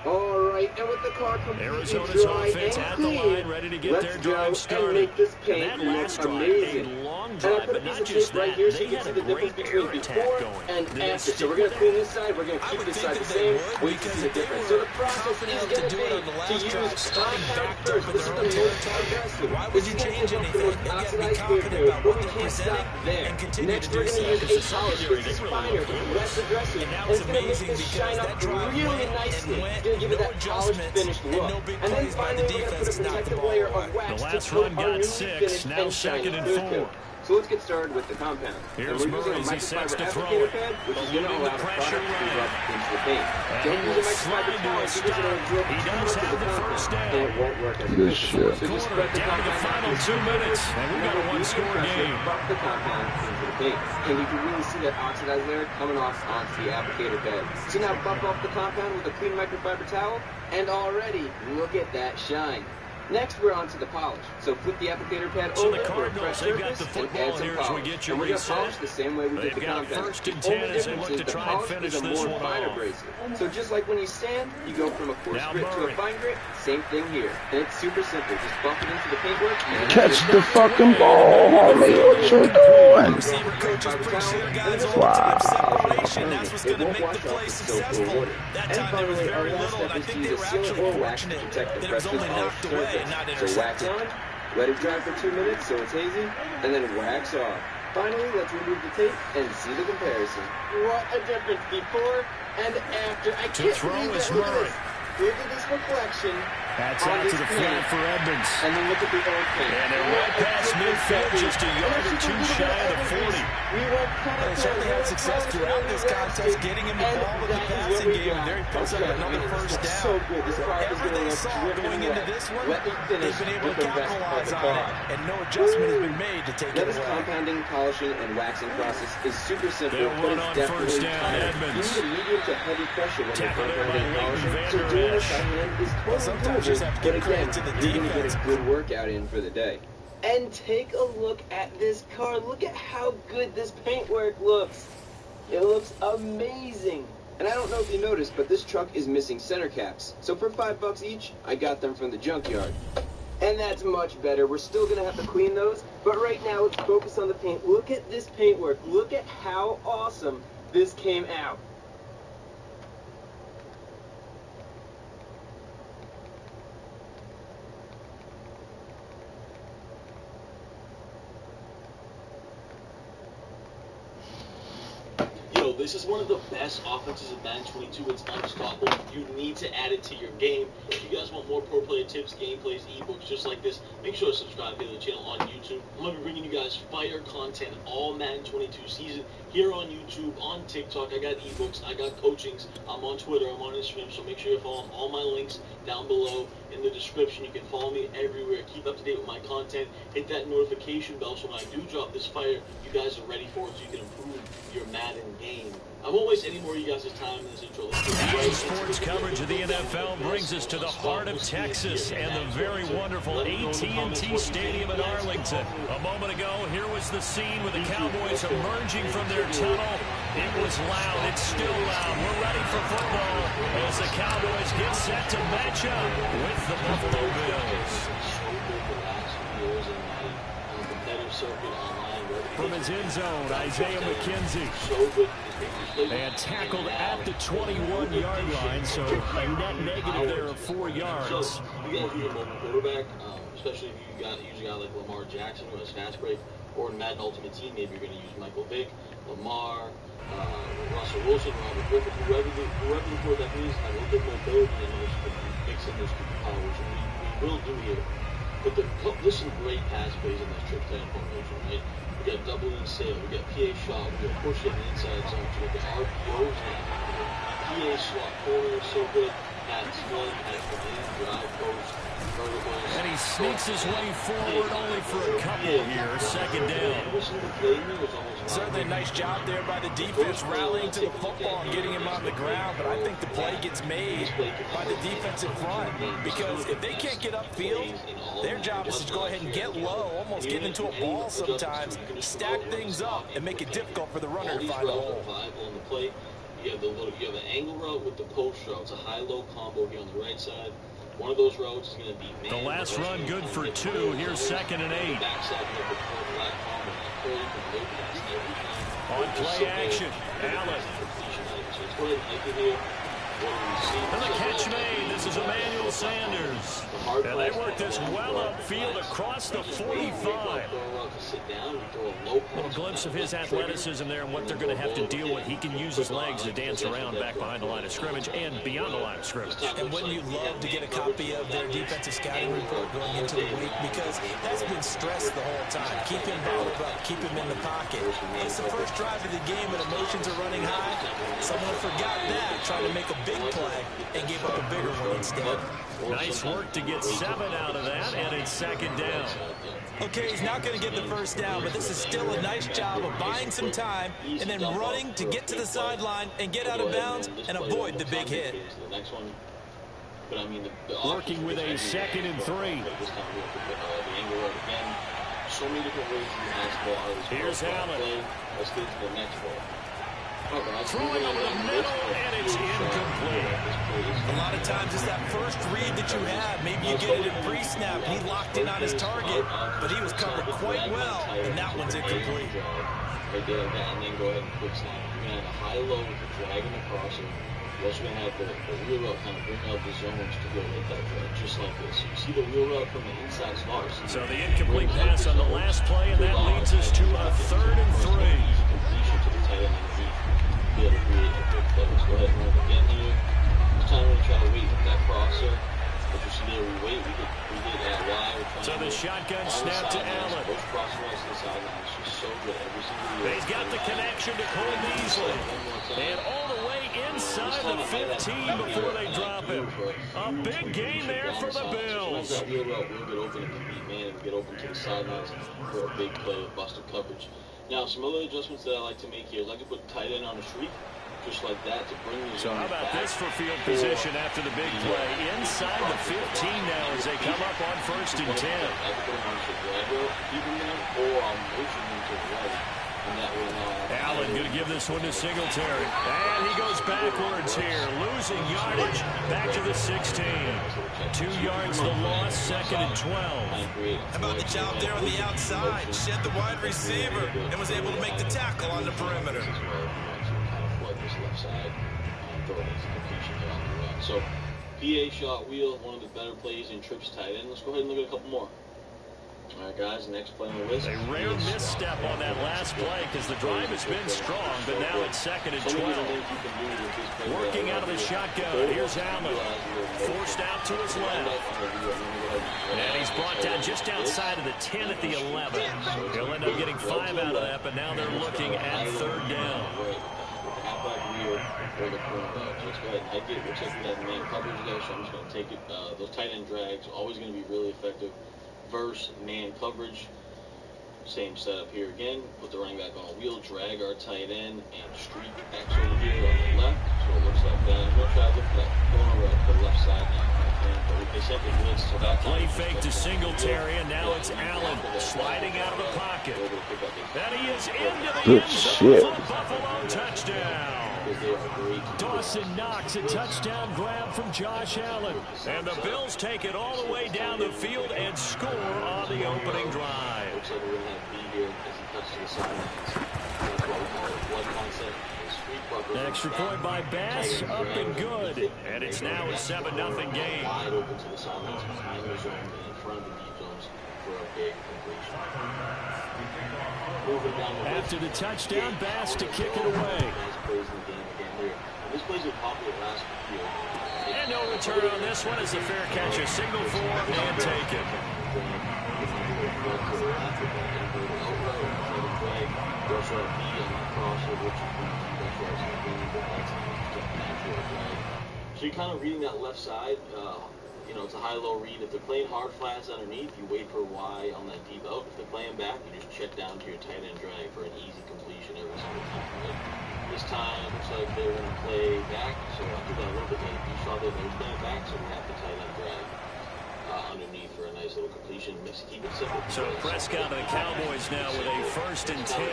Alright, and with the car completely Arizona's dry offense and at the clean, line, ready to get let's their go drive and started. make this And paint that look last drive, amazing. a long And I drive, put a but piece not of just tape right that, here so they you can had see a the difference great between air attack before going. and Did they after. So stick we're going with to clean this side, we're going to I keep would this think side that the they same, would, wait to because see the if they difference. were So the process confident is enough to going to do be it on the to last use drive, starting compound back first. up in This their is own the most territory, aggressive. why would This you is going to change take off the anything? most They got to be oxidized clear confident coat, about but what we they're can't stop presenting there. and continue Next, to we're do going so, to use because a the polish. secondary, This is they really finer, look good. less aggressive, And now and it's it's going to make amazing this because shine up that drive really went nicely. and went, It's going to give it no that polished, adjustments, finished and look. no big And then plays by the finally, we're going to defense put a to knock the protective ball layer away. of wax The to last coat run our got newly 6, finished now and shiny 2nd and clear 4. coat. So let's get started with the compound. Here's And we're using a Murray as he sets microfiber to throw applicator it. pad, which is going to Eluding the allow the pressure product to right. rub into the paint. And Don't he use a will slide microfiber to towel a because it'll stop. absorb He too does much of have the the first compound, down. and it won't work as Good good. shit. So just Quarter spread the down to the compound final out 2 minutes, and we've got a Remember, one-score medium pressure, game. buff the compound into the paint. And you can really see that oxidized layer coming off onto the applicator bed. So now buff off the compound with a clean microfiber towel, and already, look at that shine. Next, we're on to the polish. So flip the applicator pad So over the to a Cardinals, fresh they've got surface the and football add some here as we polish. get you And we're going to reset. polish the same way we did They've the got compound. 1st and The 10 only as they difference look is to the try and polish finish is a this more one fine off. abrasive. So just like when you sand, you go from a coarse Now grit to a Murray. fine grit. Same thing here. And it's super simple. Just buff it into the paintwork. And Catch the fucking ball, homie. What you doing? Receiver coaches pretty sure guys all to give separation. That's what's going to make the play successful. That time there was very little, and I think they were actually fortunate that it was only knocked away and not So intercepted. wax on, let it dry for 2 minutes so it's hazy, and then wax off. Finally, let's remove the tape and see the comparison. What a difference before and after. I can't throw believe is that. Look at Murray. this. Look at this reflection. That's on out this to the play. flat for Edmonds. And then look at the old play. And they're right past midfield, just a yard or two shy of the 40. They certainly had success throughout this contest, getting him the ball in the passing game, and there he picks up another first down. So good. This car is Whatever they saw going into this one, they've been able to capitalize on it, and no adjustment has been made to take it Levis away. compounding, polishing, and waxing process is super simple, They'll but run it's on definitely first down, tiring. Edmonds. You need a medium to heavy pressure when you're Tackle there by compounding and Leighton polishing. Vander So doing this Esch. by hand is totally Sometimes you just have to doable, give but again, credit to the you're going to get defense. a good workout in for the day. And take a look at this car. Look at how good this paintwork looks. It looks amazing. And I don't know if you noticed, but this truck is missing center caps. So for $5 each, I got them from the junkyard. And that's much better. We're still going to have to clean those. But right now, let's focus on the paint. Look at this paintwork. Look at how awesome this came out. Yo, this is one of the best offenses in Madden 22. It's unstoppable. You need to add it to your game. If you guys want more pro player tips, gameplays, ebooks just like this, make sure to subscribe to the channel on YouTube. I'm going to be bringing you guys fire content all Madden 22 season here on YouTube, on TikTok. I got ebooks, I got coachings. I'm on Twitter, I'm on Instagram, so make sure you follow all my links down below in the description. You can follow me everywhere. Keep up to date with my content. Hit that notification bell so when I do drop this fire, you guys are ready for it so you can improve your Madden game. I won't waste any more of you guys' time in this intro. Sports coverage of the NFL brings us to the heart of Texas and the very wonderful AT&T Stadium in Arlington. A moment ago, here was the scene with the Cowboys emerging from their tunnel. It was loud. It's still loud. We're ready for football as the Cowboys get set to match up with the Buffalo Bills. From his end zone, Isaiah McKenzie. And tackled at the 21-yard line, so a net negative there of 4 yards. So, you guys use a mobile quarterback, especially if you use a guy like Lamar Jackson who has fast break, or in Madden Ultimate Team, maybe you're going to use Michael Vick, Lamar, Russell Wilson, Robert Griffin, whoever the quarterback is, have a little bit more mobility and those mix in those two powers, and we will do here. But there's some great pass plays in this trip down formation, right? We got double in sale, we got PA shot, we got push in the inside zone, so we got RPOs now. PA slot corner, so good. Pass one, pass in, drive, post, verticals. And he sneaks his way forward only for a couple here. Second down. Certainly a nice job there by the defense rallying to the football and getting him on the ground, but I think the play gets made by the defensive front because if they can't get upfield, their job is to go ahead and get low, almost get into a ball sometimes, stack things up, and make it difficult for the runner to find a hole. You have an angle route with the post route. It's a high-low combo here on the right side. One of those routes is going to be the last run good for 2. Here's 2nd and 8. On play action, Allen. And the catch made. This is Emmanuel Sanders. And they work this well upfield across the 45. A little glimpse of his athleticism there and what they're going to have to deal with. He can use his legs to dance around back behind the line of scrimmage and beyond the line of scrimmage. And wouldn't you love to get a copy of their defensive scouting report going into the week? Because that's been stressed the whole time. Keep him balled up, keep him in the pocket. It's the first drive of the game and emotions are running high. Someone forgot that, trying to make a big play and gave up a bigger one instead. Nice work to get 7 out of that, and it's 2nd down. Okay, he's not going to get the first down, but this is still a nice job of buying some time and then running to get to the sideline and get out of bounds and avoid the big hit. Working with a 2nd and 3. So many different ways to pass the ball. Here's Allen. Let's get to the next ball. Throwing over the middle, and it's incomplete. A lot of times it's that first read that you have. Maybe you get it in pre-snap, and he locked in on his target, but he was covered quite well, and that one's incomplete. Right there like that, and then go ahead and quick snap. You're going to have a high-low with the drag and the crosser. You're also going to have the wheel route kind of bring out the zones to go with that play, just like this. You see the wheel route from the inside slot. So the incomplete pass on the last play, and that leads us to a 3rd and 3. Completion to the tight end underneath. Be able to create a big play. Let's go ahead and run it again here. This time we're going to try to wait with that crosser. But you see there, we shotgun snap to Allen. He's got the connection to Cole Beasley. And all the way inside the 15 before they drop him. A big gain there for the Bills. We'll get open and compete, man, and get open to the sidelines for a big play of busted coverage. Now, some other adjustments that I like to make here is I can put tight end on a streak, just like that, to bring the So how about this for field position after the big play? Inside the 15 now as they come up on 1st and 10. I can put him on the drag route, keep him there, or I'll motion him to the right. Allen going to give this one to Singletary. And he goes backwards here, losing yardage back to the 16. 2 yards the loss, 2nd and 12. How about the job there on the outside? Shed the wide receiver and was able to make the tackle on the perimeter. So, PA shot wheel, one of the better plays in trips tight end. Let's go ahead and look at a couple more. All right, guys, next play on the list. A rare misstep on that last play because the drive has been strong, but now it's 2nd and 12. Working out of the shotgun. Here's Allen. Forced out to his left. And he's brought down just outside of the 10 at the 11. He'll end up getting 5 out of that, but now they're looking at 3rd down. Let's go ahead. I did. We're checking that man coverage there, so I'm just going to take it. Those tight end drags always going to be really effective. Verse man coverage. Same setup here again. Put the running back on a wheel, drag our tight end, and streak X over here on the left. So it looks like that. I'm going to try to look for that corner of the left side now. They sent the blitz to that play fake to Singletary, and now it's Allen sliding out of the pocket. And he is into the end zone for the Buffalo touchdown. Dawson Knox, a touchdown grab from Josh Allen. And the Bills take it all the way down the field and score on the opening drive. Extra point by Bass, up and good. And it's now a 7-0 game. After the touchdown, Bass to kick it away. And no return on this one as a fair catch. A signal for and taken. So you're kind of reading that left side. You know, it's a high-low read. If they're playing hard flats underneath, you wait for Y on that deep out. If they're playing back, you just check down to your tight end drag for an easy completion every single time. Right? This time, it looks like they're going to play back, so I took that a little bit late. You saw that they were playing back, so we have the tight end drag underneath for a nice little completion. Keep it simple. So Prescott and the Cowboys now with a 1st and 10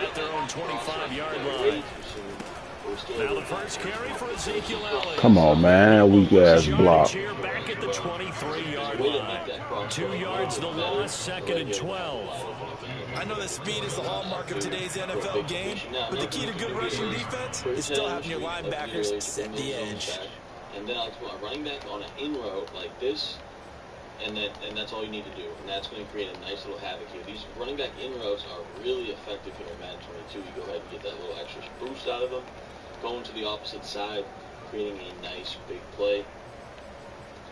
at their own 25-yard line. Now the first carry for Ezekiel Elliott. Come on, man. Weak ass block. Here back at the 23-yard line. 2 yards the loss, 2nd and 12. I know that speed is the hallmark of today's NFL game, but the key to good rushing defense is still having your linebackers set the edge. And then I'll put a running back on an in route like this, and that's all you need to do. And that's going to create a nice little havoc here. These running back in routes are really effective here in Madden 22. You go ahead and get that little extra boost out of them. Going to the opposite side, creating a nice big play.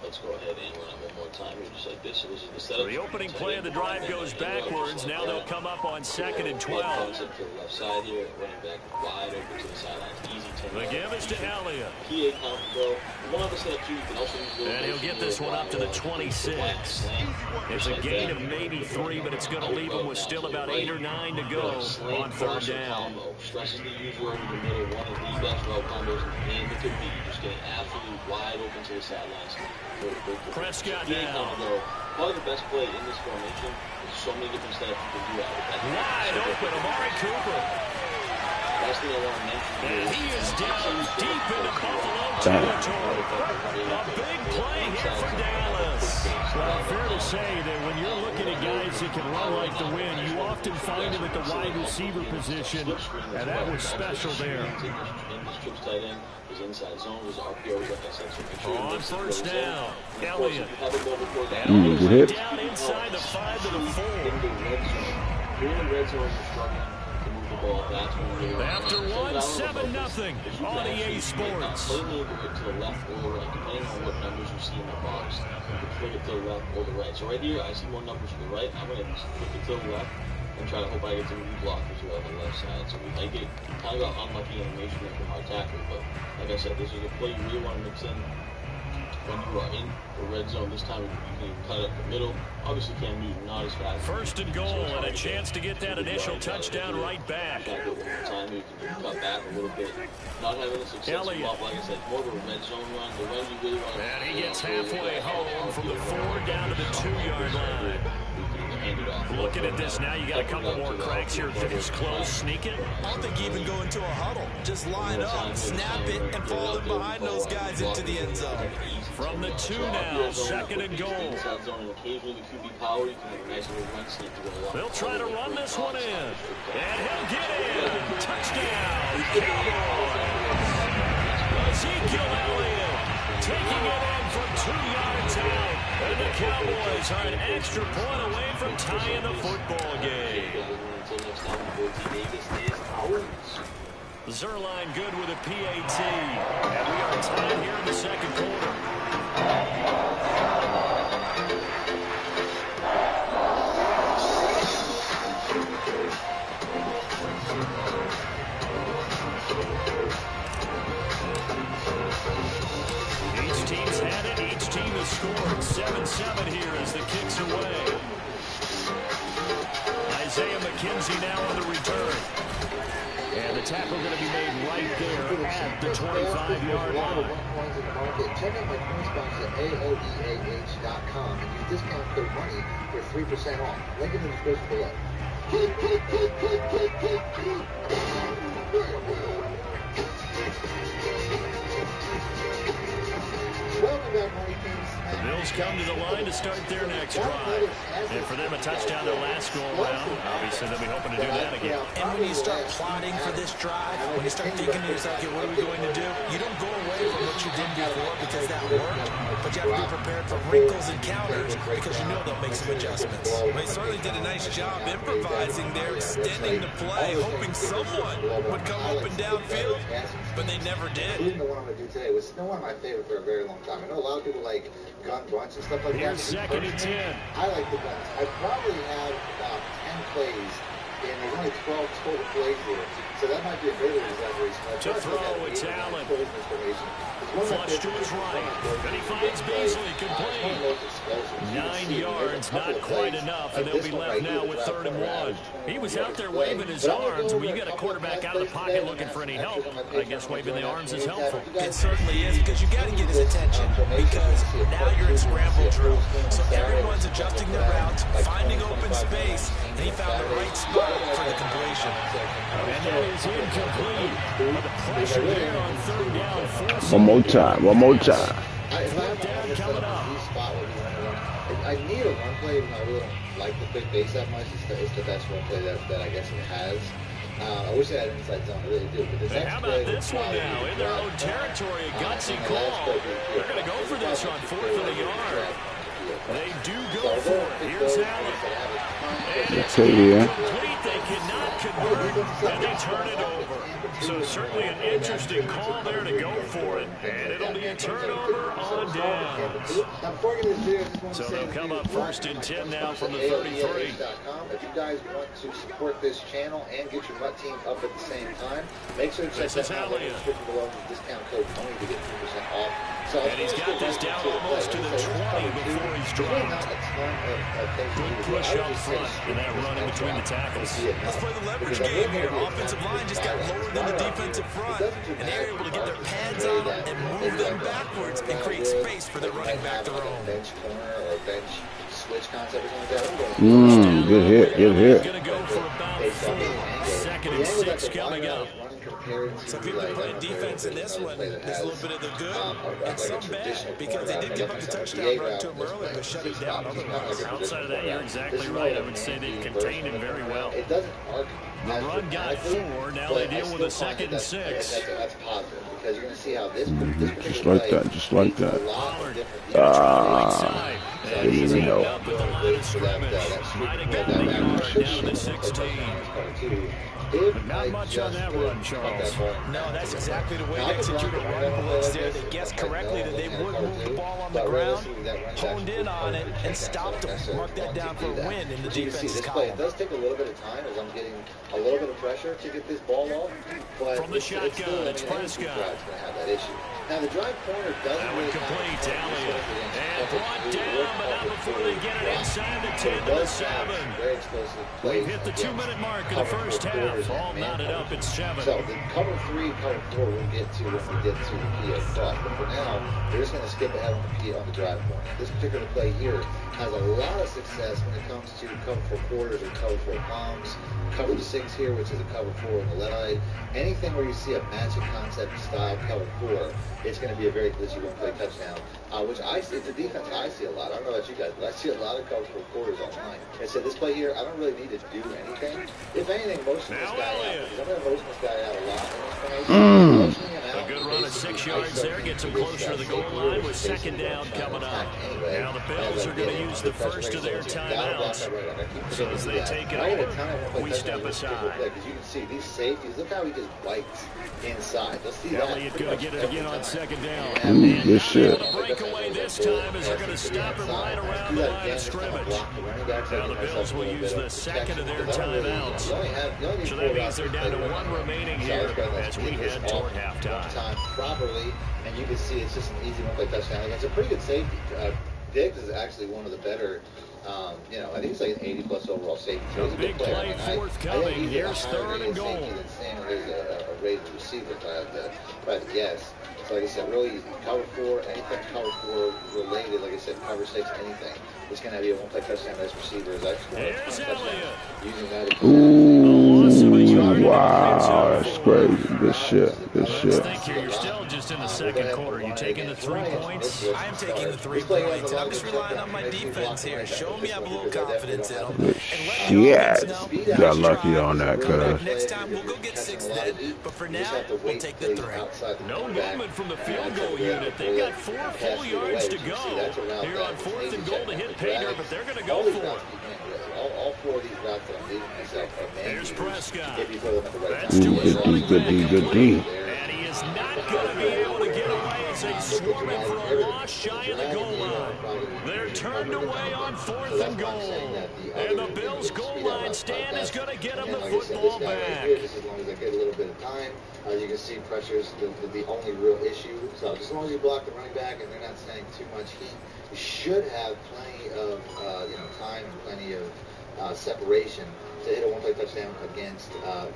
Let's go ahead and run it one more time here, just like this. So this is the setup. So the opening play of the drive goes backwards. Now they'll come up on 2nd and 12. To the left side here, running back wide open to the sidelines. Easy 10. The give is to Elliott. PA count go. One other setup too. You can also use. And he'll get this one up to the 26. It's a gain of maybe 3, but it's going to leave him with still about 8 or 9 to go on 3rd down. Stresses the user in the middle. One of the best route combos in the could be. Just getting absolutely wide open to the sidelines. Prescott now. Probably the best play in this formation. There's so many different steps you can do out of that. Wide open, Amari Cooper. Last thing I want to mention and he is down deep into Buffalo territory. A big play here for Dallas. Well, fair to say that when you're looking at guys that can run like the wind, you often find them at the wide receiver position, and that was special there. Inside zone was RPOs, like I said, so make sure on 1st down, Elliott. Good hit. Down inside the 5 to the 4. You're in the red zone, you're struggling to move the ball. That's when you really after 1-7-0 on EA Sports. Play a little bit to the left or right, depending on what numbers you see in the box. just flip it to the left or the right. So right here, I see more numbers to the right. I'm going to just flip it to the left and try to hope I get some blockers who are on the left side. So we might get kind of got unlucky animation there from our tackle, but like I said, this is a play you really want to mix in when you are in the red zone. This time you can cut it up the middle. Obviously Cam Newton not as fast. First and goal, and a chance to get that initial touchdown right back. Back one more time, you can cut back a little bit. Not having a successful block, like I said, more of a red zone run. The run you really want to. And he gets halfway home from the 4 down to the 2-yard line. Looking at this now, you got a couple more cracks here. Finish close, sneak it. I don't think even go into a huddle. Just line up, snap it, and fall in behind those guys into the end zone. From the 2 now, second and goal. They'll try to run this one in. And he'll get in. Touchdown, Cowboys. Ezekiel Elliott taking it in from 2 yards out. And the Cowboys are an extra point away from tying the football game. Zerline good with a PAT. And we are tied here in the second quarter. Each team's had it. Each team has scored. 7-7 here as the kick's away. Isaiah McKenzie now on the return. And the tackle going to be made right there at the 25-yard line. Check out my points box at AOEAH.com and use discount code MONEY for 3% off. Link in the description below. Welcome back, Money Kings. The Bills come to the line to start their next drive. And for them, a touchdown their last go-around. Obviously, they'll be hoping to do that again. And when you start plotting for this drive, when you start thinking to yourself, okay, what are we going to do? You don't go away from what you did before because that worked. But you have to be prepared for wrinkles and counters because you know they'll make some adjustments. They certainly did a nice job improvising there, extending the play, hoping someone would come open downfield, but they never did. The one I'm going to do today was one of my favorite for a very long time. I know a lot of people like gun bunch and stuff like Here's that. Second and 10. I like the guns. I probably have about 10 plays, and there's only 12 total plays here. So that might be a great exaggeration. To throw, it's Allen. Flush to his right. Then he finds Beasley complete. 9 yards, not quite enough, and they'll be left now with 3rd and 1. He was out there waving his arms. When you got a quarterback out of the pocket looking for any help, I guess waving the arms is helpful. It certainly is, because you got to get his attention, because now you're in scramble drill. So everyone's adjusting their routes, finding open space, and he found the right spot for the completion. And that is incomplete. With the pressure there on 3rd down. One more time. One more time. Fourth down coming up. I need a run play, even though I really don't like the quick base that much. It's the best run play that I guess it has. I wish I had an inside zone. I really do. But And how about this one now? In their own territory, a gutsy call. They're going to go for this on 4th and a yard. They do go for it. Here's Allen. And it's incomplete. They cannot convert, and they turn it over. So certainly an interesting call there to go for it. And it'll be a turnover on downs. So they'll come up 1st and 10 now from the 33. If you guys want to support this channel and get your MUT team up at the same time, make sure to check that out. Discount code MONEY to get 2% off. And he's got this down almost to the 20 before he's dropped. Good push up front and that run in between the tackles. Let's play the leverage game here. Offensive line just got lower than the defensive front, and they're able to get their pads on and move them backwards and create space for their running back to roam. Bench corner or bench switch concept or something like that. Good hit. Good hit. Going to go for about 4. 2nd and 6 coming up. So if you've been playing defense in this one, there's a little bit of the good and some bad, because they did give up the touchdown run to him early, but shut it down otherwise. Outside of that, you're exactly right. I would say they've contained him very well. The run got 4. Now they deal with a 2nd and 6. That's positive, because you're going to see how this Just like that. Just like that. Pollard. They need some help. Up at the line of scrimmage. Might have gotten a yard down to 16. But not much on that run, Charles. No, that's exactly the way to execute a run blitz there. They guessed correctly that they would move the ball on the ground, honed in on it, and stopped them. Mark that down for a win in the defense's column. It does take a little bit of time as I'm getting a little bit of pressure to get this ball off. But from the shotgun, it's Prescott. Going to have that issue. Now the drive corner doesn't really complete to Elliott. And brought down, but not before they get it inside the 10 to the 7. Very explosive. We've hit the 2-minute mark in the first half. All knotted up at 7. So the cover 3, cover 4 we'll get to when we get to the PA cross. But for now, we're just going to skip ahead on the drive corner. This particular play here has a lot of success when it comes to cover 4 quarters or cover 4 bombs. Cover 6 here, which is a cover 4 on the left. Anything where you see a matching concept style cover 4, it's going to be a very glitchy one-play touchdown, which I see. It's a defense I see a lot. I don't know about you guys, but I see a lot of cover 4 quarters online. I said this play here, I don't really need to do anything. If anything, motion this guy out. Because I'm going to motion this guy out a lot in this formation. A good run of 6 yards there, gets him closer to the goal line with second down coming up. Now the Bills are going to use the first of their timeouts. So as they take it over, we step aside. Because you can see these safeties, look how he just bites inside. Let's see that. Elliott going to get it again on second down. Good shit. The breakaway this time as they're going to stop him right around the line of scrimmage. Now the Bills will use the second of their timeouts. So that means they're down to 1 remaining here as we head toward halftime. Time properly, and you can see it's just an easy one-play touchdown. It's a pretty good safety. Diggs is actually one of the better. I think he's like an 80-plus overall safety. So a big play forthcoming. Here's 3rd and goal. Sam is a rated receiver, if I had to guess. So like I said, really easy. Cover 4, anything cover 4 related, like I said, cover 6, anything. It's going to be a one-play touchdown as receiver. Here's Elliott. Using that. Ooh, wow, that's crazy. Good shit. Good shit. Let's think here. You're still just in the second quarter. You taking the 3 points? I am taking the 3 points, and I'm just relying on my defense here. Show me I have a little confidence in them. Good shit. Got lucky on that, cuz. Next time, we'll go get 6 then. But for now, we'll take the 3. No movement from the field goal unit. They've got 4 full yards to go here on 4th and goal to hit pay dirt, but they're going to go for it. All 4 of these routes that I'm leaving myself are man. Here's Prescott. That's Good D. And he is not going to be able to get away as they swarm him for a loss shy of the goal line. They're turned away on 4th and goal. And the Bills' goal line stand is going to get them the football back. Just as long as I get a little bit of time, you can see pressure is the only real issue. So just as long as you block the running back and they're not sending too much heat, you should have plenty of time and plenty of separation to hit a one-play touchdown against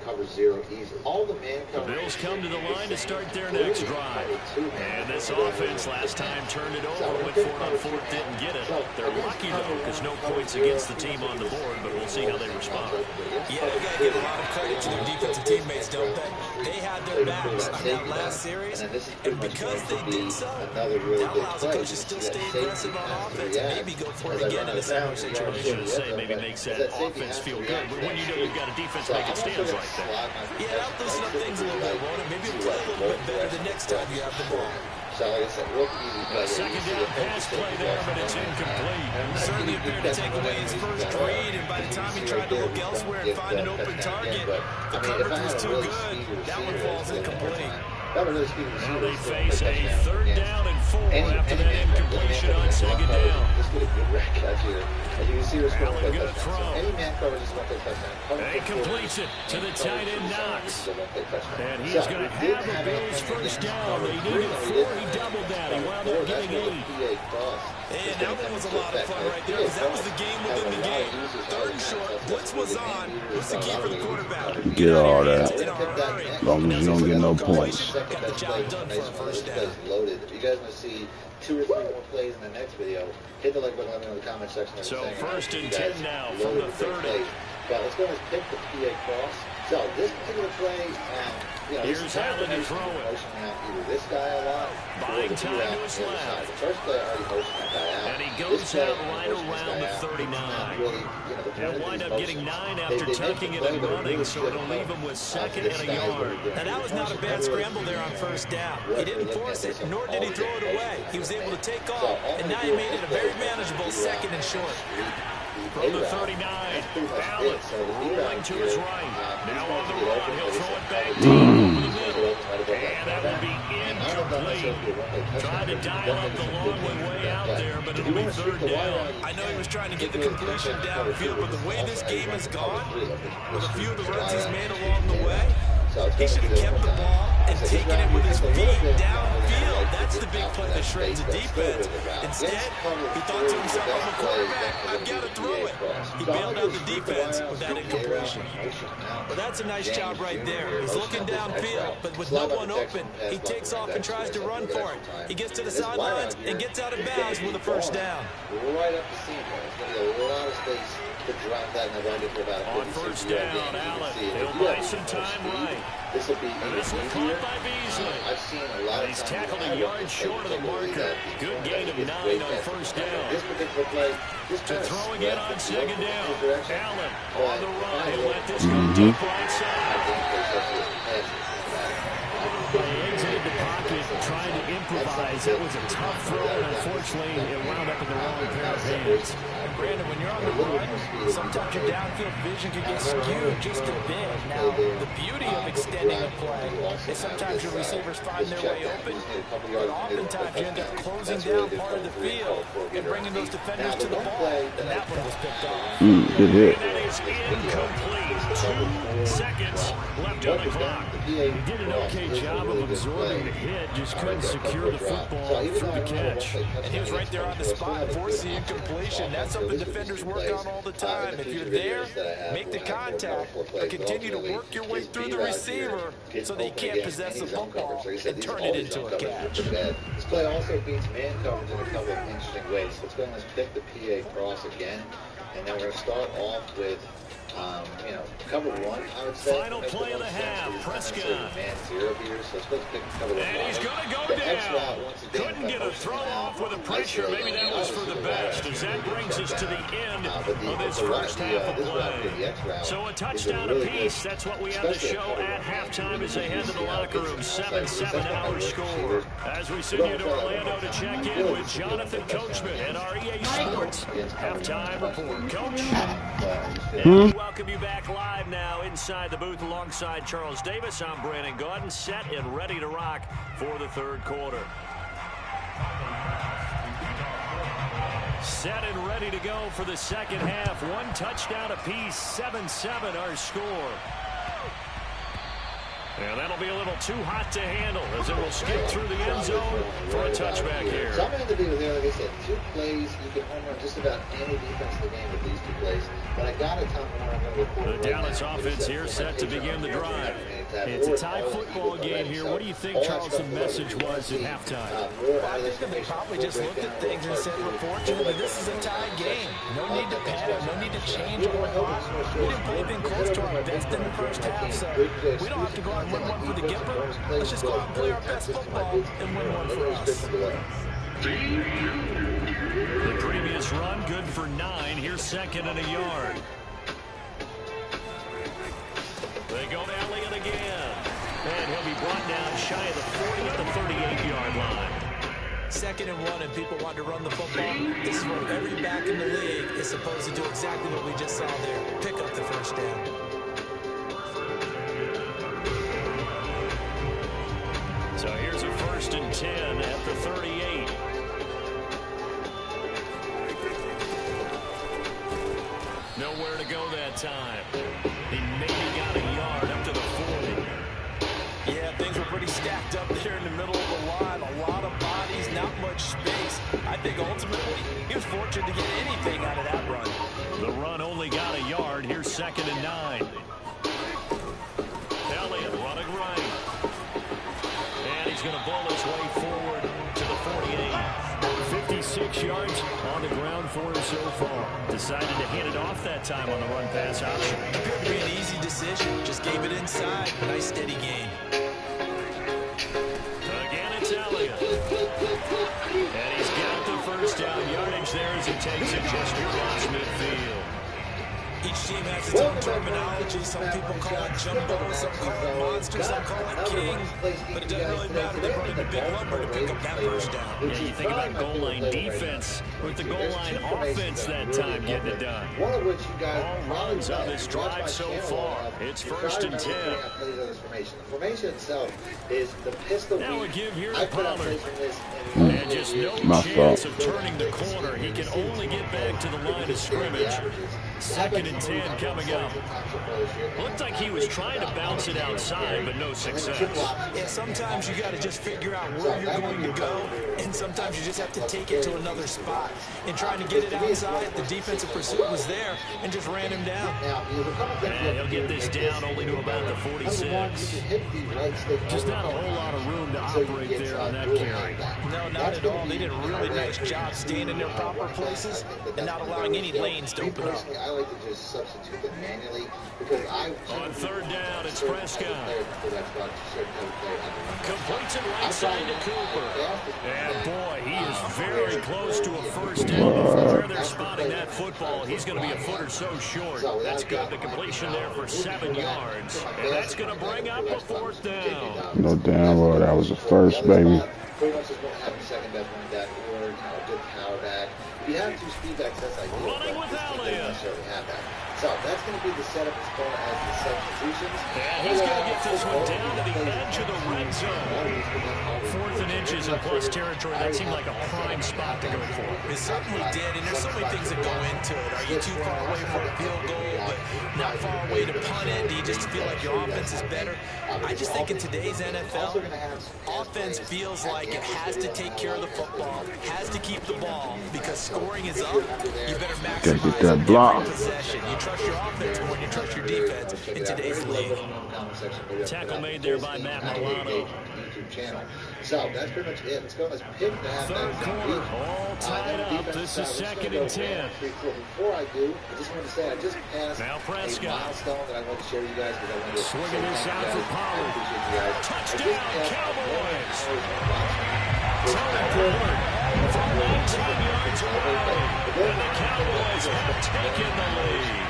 cover 0 easily. All the man coverage. The Bills come to the line to start their next drive. And this offense last time turned it over, went 4 on 4, didn't get it. They're lucky, though, because no points against the team on the board, but we'll see how they respond. Yeah, they got to give a lot of credit to their defensive teammates, don't they? They had their backs on that last series, and because they did so, that allows the coaches still stay aggressive on offense and maybe go for it again in a similar situation. Maybe makes that offense feel good. When you know you've got a defense making stands like that. Yeah, that'll loosen up things a little bit, won't it? Maybe play a little bit better the next time you have the ball. So like I said, real easy play. Second down pass play there, but it's incomplete. Certainly appeared to take away his first read, and by the time he tried to look elsewhere and find an open target, the coverage was too good. That one falls incomplete. Now they face a 3rd down and 4 after that incompletion on second down. Just get a good rack out here. As you can see, Allen good throw. Any man coverage is one-play touchdown. And he completes it to the tight end Knox. And he's going to have the Bills first down. They needed 4. He doubled that. He wound up getting 8. And that one was a lot of fun right there, because that was the game within the game. 3rd and short, blitz was on. What's the key for the quarterback? Get all that. As long as you don't get no points. Got the job done for a first down. Loaded. If you guys want to see 2 or 3 more plays in the next video, hit the like button, let me know in the comment section. So 1st and 10 now from the 30. But let's go and pick the PA cross. So this particular play, here's Allen to throw it. Motioning out either this guy a lot, buying time to his left. The first play I already motioned that guy out. And he goes out right around the 39. They'll wind up getting 9 after tucking it and running, so it'll leave him with 2nd and a yard. Now, that was not a bad scramble there on 1st down. He didn't force it, nor did he throw it away. He was able to take off, and now he made it a very manageable 2nd and short. From the 39, Allen rolling to his right. Now on the run, he'll throw it back deep over the middle. And that will be incomplete. Trying to dial up the long way out there, but it'll be 3rd down. I know he was trying to get the completion downfield, but the way this game has gone, with a few of the runs he's made along the way, he should have kept the ball and taken it with his feet downfield. That's the big play that shreds the defense. Instead, he thought to himself, I'm a quarterback, I've got to throw it. He bailed out the defense with that incompletion. But that's a nice job right there. He's looking downfield, but with no one open, he takes off and tries to run for it. He gets to the sidelines and gets out of bounds with a 1st down. Right up the seam. There's going to be a lot of space to drive that and run it for about on 1st down, Allen. He'll buy some time right. This will be caught by Beasley. I've seen a lot of He's tackled a yard short of the marker. Good gain of 9 on 1st down. This particular play, to throw again on 2nd down. Allen on the run. He'll let this go deep right side. They exited the pocket trying to improvise. That was a tough throw, and unfortunately, it wound up in the wrong pair of hands. Brandon, when you're on the run, sometimes your downfield vision can get skewed just a bit. Now, the beauty of extending a play is sometimes your receivers find their way open, but oftentimes you end up closing down part of the field and bringing those defenders to the ball, and that one was picked off. Good hit. That is incomplete. 2 seconds left on the clock. He did an okay job of absorbing the hit, just couldn't secure the football through the catch. And he was right there on the spot and forced the incompletion. That's something defenders work on all the time. If you're there, make the contact, but continue to work your way through the receiver so that he can't possess the football and turn it into a catch. This play also beats man coverage in a couple of interesting ways. Let's go and pick the PA cross again, and then we're going to start off with cover 1, I would say. Final play of the half, Prescott. Man 0 here, so let's pick cover 1. And he's going to go down. Couldn't get a throw off with the pressure. Maybe that was for the best, as that brings us to the end of this first half of play. So a touchdown apiece. That's what we have to show at halftime as they head to the locker room. 7-7 our score. As we send you to Orlando to check in with Jonathan Coachman and our EA Sports halftime report. Coach. And we welcome you back live now inside the booth alongside Charles Davis. I'm Brandon Gaudin, set and ready to rock for the 3rd quarter. Set and ready to go for the 2nd half. 1 touchdown apiece, 7-7 our score. And that'll be a little too hot to handle as it will skip through the end zone for a touchback here. So I'm going to be with you, like I said, 2 plays. You can home run just about any defense in the game with these 2 plays. But I got to tell them where I'm going to report. The Dallas offense here set to begin the drive. It's a tie football game here. What do you think, Charles, the message was at halftime? I think that they probably just looked at things and said, we're fortunate that this is a tie game. No need to panic. No need to change a whole lot. We didn't play anything close to our best in the first half, so we don't have to go out and win one for the Gipper. Let's just go out and play our best football and win one for us. The previous run, good for 9. Here's 2nd and a yard. They go to Elliott again. And he'll be brought down shy of the 40 at the 38-yard line. 2nd and 1, and people want to run the football. This is where every back in the league is supposed to do exactly what we just saw there. Pick up the 1st down. So here's a 1st and 10 at the 38. Nowhere to go that time. He maybe got a yard up to the 40. Yeah, things were pretty stacked up there in the middle of the line. A lot of bodies, not much space. I think ultimately he was fortunate to get anything out of that run. The run only got a yard. Here's 2nd and 9. Elliott running right. And he's going to bowl his way forward to the 48. 56 yards on the ground for him so far. Decided to hand it off that time on the run-pass option. Appeared to be an easy decision. Just gave it inside. Nice steady gain. Again, it's Elliott. And he's got the 1st down yardage there as he takes it just across midfield. Each team has its own terminology. Some people call it jumbo, some call it monster, some call it king. But it doesn't really matter. They're running the big lumber to pick up that first down. Yeah, you think about goal line defense with the goal line offense that time getting it done. One of which you guys all runs on this drive so far. It's 1st and 10. The formation itself is the pistol. Now we give here to I put out Pollard. this And just no chance of turning the corner. He can only get back to the line of scrimmage. 2nd and 10 coming up. Looked like he was trying to bounce it outside, but no success. Yeah, sometimes you got to just figure out where you're going to go, and sometimes you just have to take it to another spot. And trying to get it outside, the defensive pursuit was there and just ran him down. And he'll get this down only to about the 46. Just not a whole lot of room to operate there on that carry. No, not at all. They did a really nice job staying in their proper places and not allowing any lanes to open up. I like to just substitute them manually because on 3rd down, it's Prescott. Completes it right side to Cooper. And boy, he is very close to a first down. Where they're spotting that football, he's going to be a foot or so short. That's good. The completion there for 7 yards. And that's going to bring up a 4th down. No damn well, that was a first, baby. Pretty much just going to have a second best running back or a good power back. If you have 2 speed backs, that's ideal. Running with Elliott. So that's going to be the setup as far as the substitutions. And he's going to get this one down to the edge of the red zone. 4th and inches in plus territory. That seemed like a prime spot to go for. It certainly did, and there's so many things that go into it. Are you too far away for a field goal, but not far away to punt it? Do you just feel like your offense is better? I just think in today's NFL, offense feels like it has to take care of the football, has to keep the ball, because scoring is up. You better maximize that block. every possession. You trust your offense more than you trust your defense in today's league. Tackle made there by Matt Milano. So that's pretty much it. Let's go. Let's pick the halfback. 3rd quarter, all tied up. This is 2nd and 10. Before I do, I just want to say I just passed now Prescott. a milestone that I want to share you guys because I want to swinging this out for Pollard. Touchdown, Cowboys. Tony Pollard from 19 yards away. And the Cowboys have taken the lead.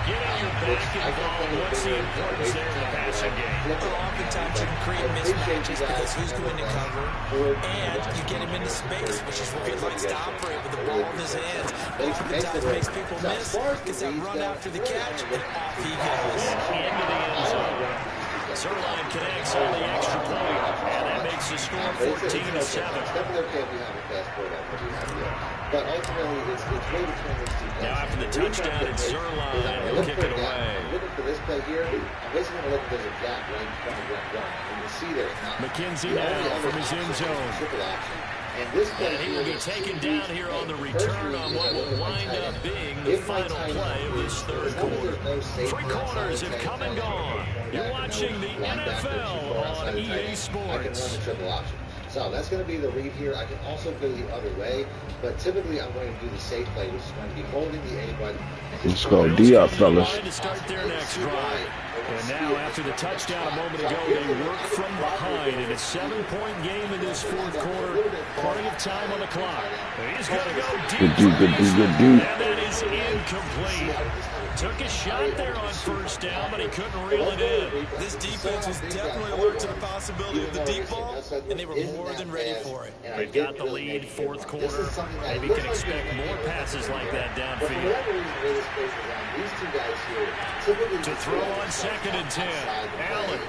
Getting your back involved, what's the importance there in the passing game? Well, oftentimes you can create mismatches because who's going to cover, and you get him into space, which is where he likes to operate with the ball in his hands. Oftentimes makes people miss, gets that run after the catch, and off he goes. Into the end zone. Zerline connects on the extra point, and that makes the score 14-7. But ultimately, it's way between these 2 guys. Now after the touchdown, it's Zerline. He'll kick it away. Looking for this play here, I'm basically going to look if there's a gap right in front of that run. And you see there. McKenzie now from his end zone. And this play he will be taken down here on the return on what will wind up being the final play of this 3rd quarter. 3 quarters have come and gone. You're watching the NFL on EA Sports. So that's going to be the read here. I can also go the other way, but typically I'm going to do the safe play, which is going to be holding the A button. Let's go D up, fellas. To start their next drive. And now, after the touchdown a moment ago, they work from behind in a 7-point game in this 4th quarter. Plenty of time on the clock. He's going to go deep. Good D. And that is incomplete. Took a shot there on 1st down, but he couldn't reel it in. This defense was definitely alert to the possibility of the deep ball, and they were more than ready for it. They've got the lead 4th quarter. Maybe can expect more passes like that downfield. To throw on 2nd and 10. Allen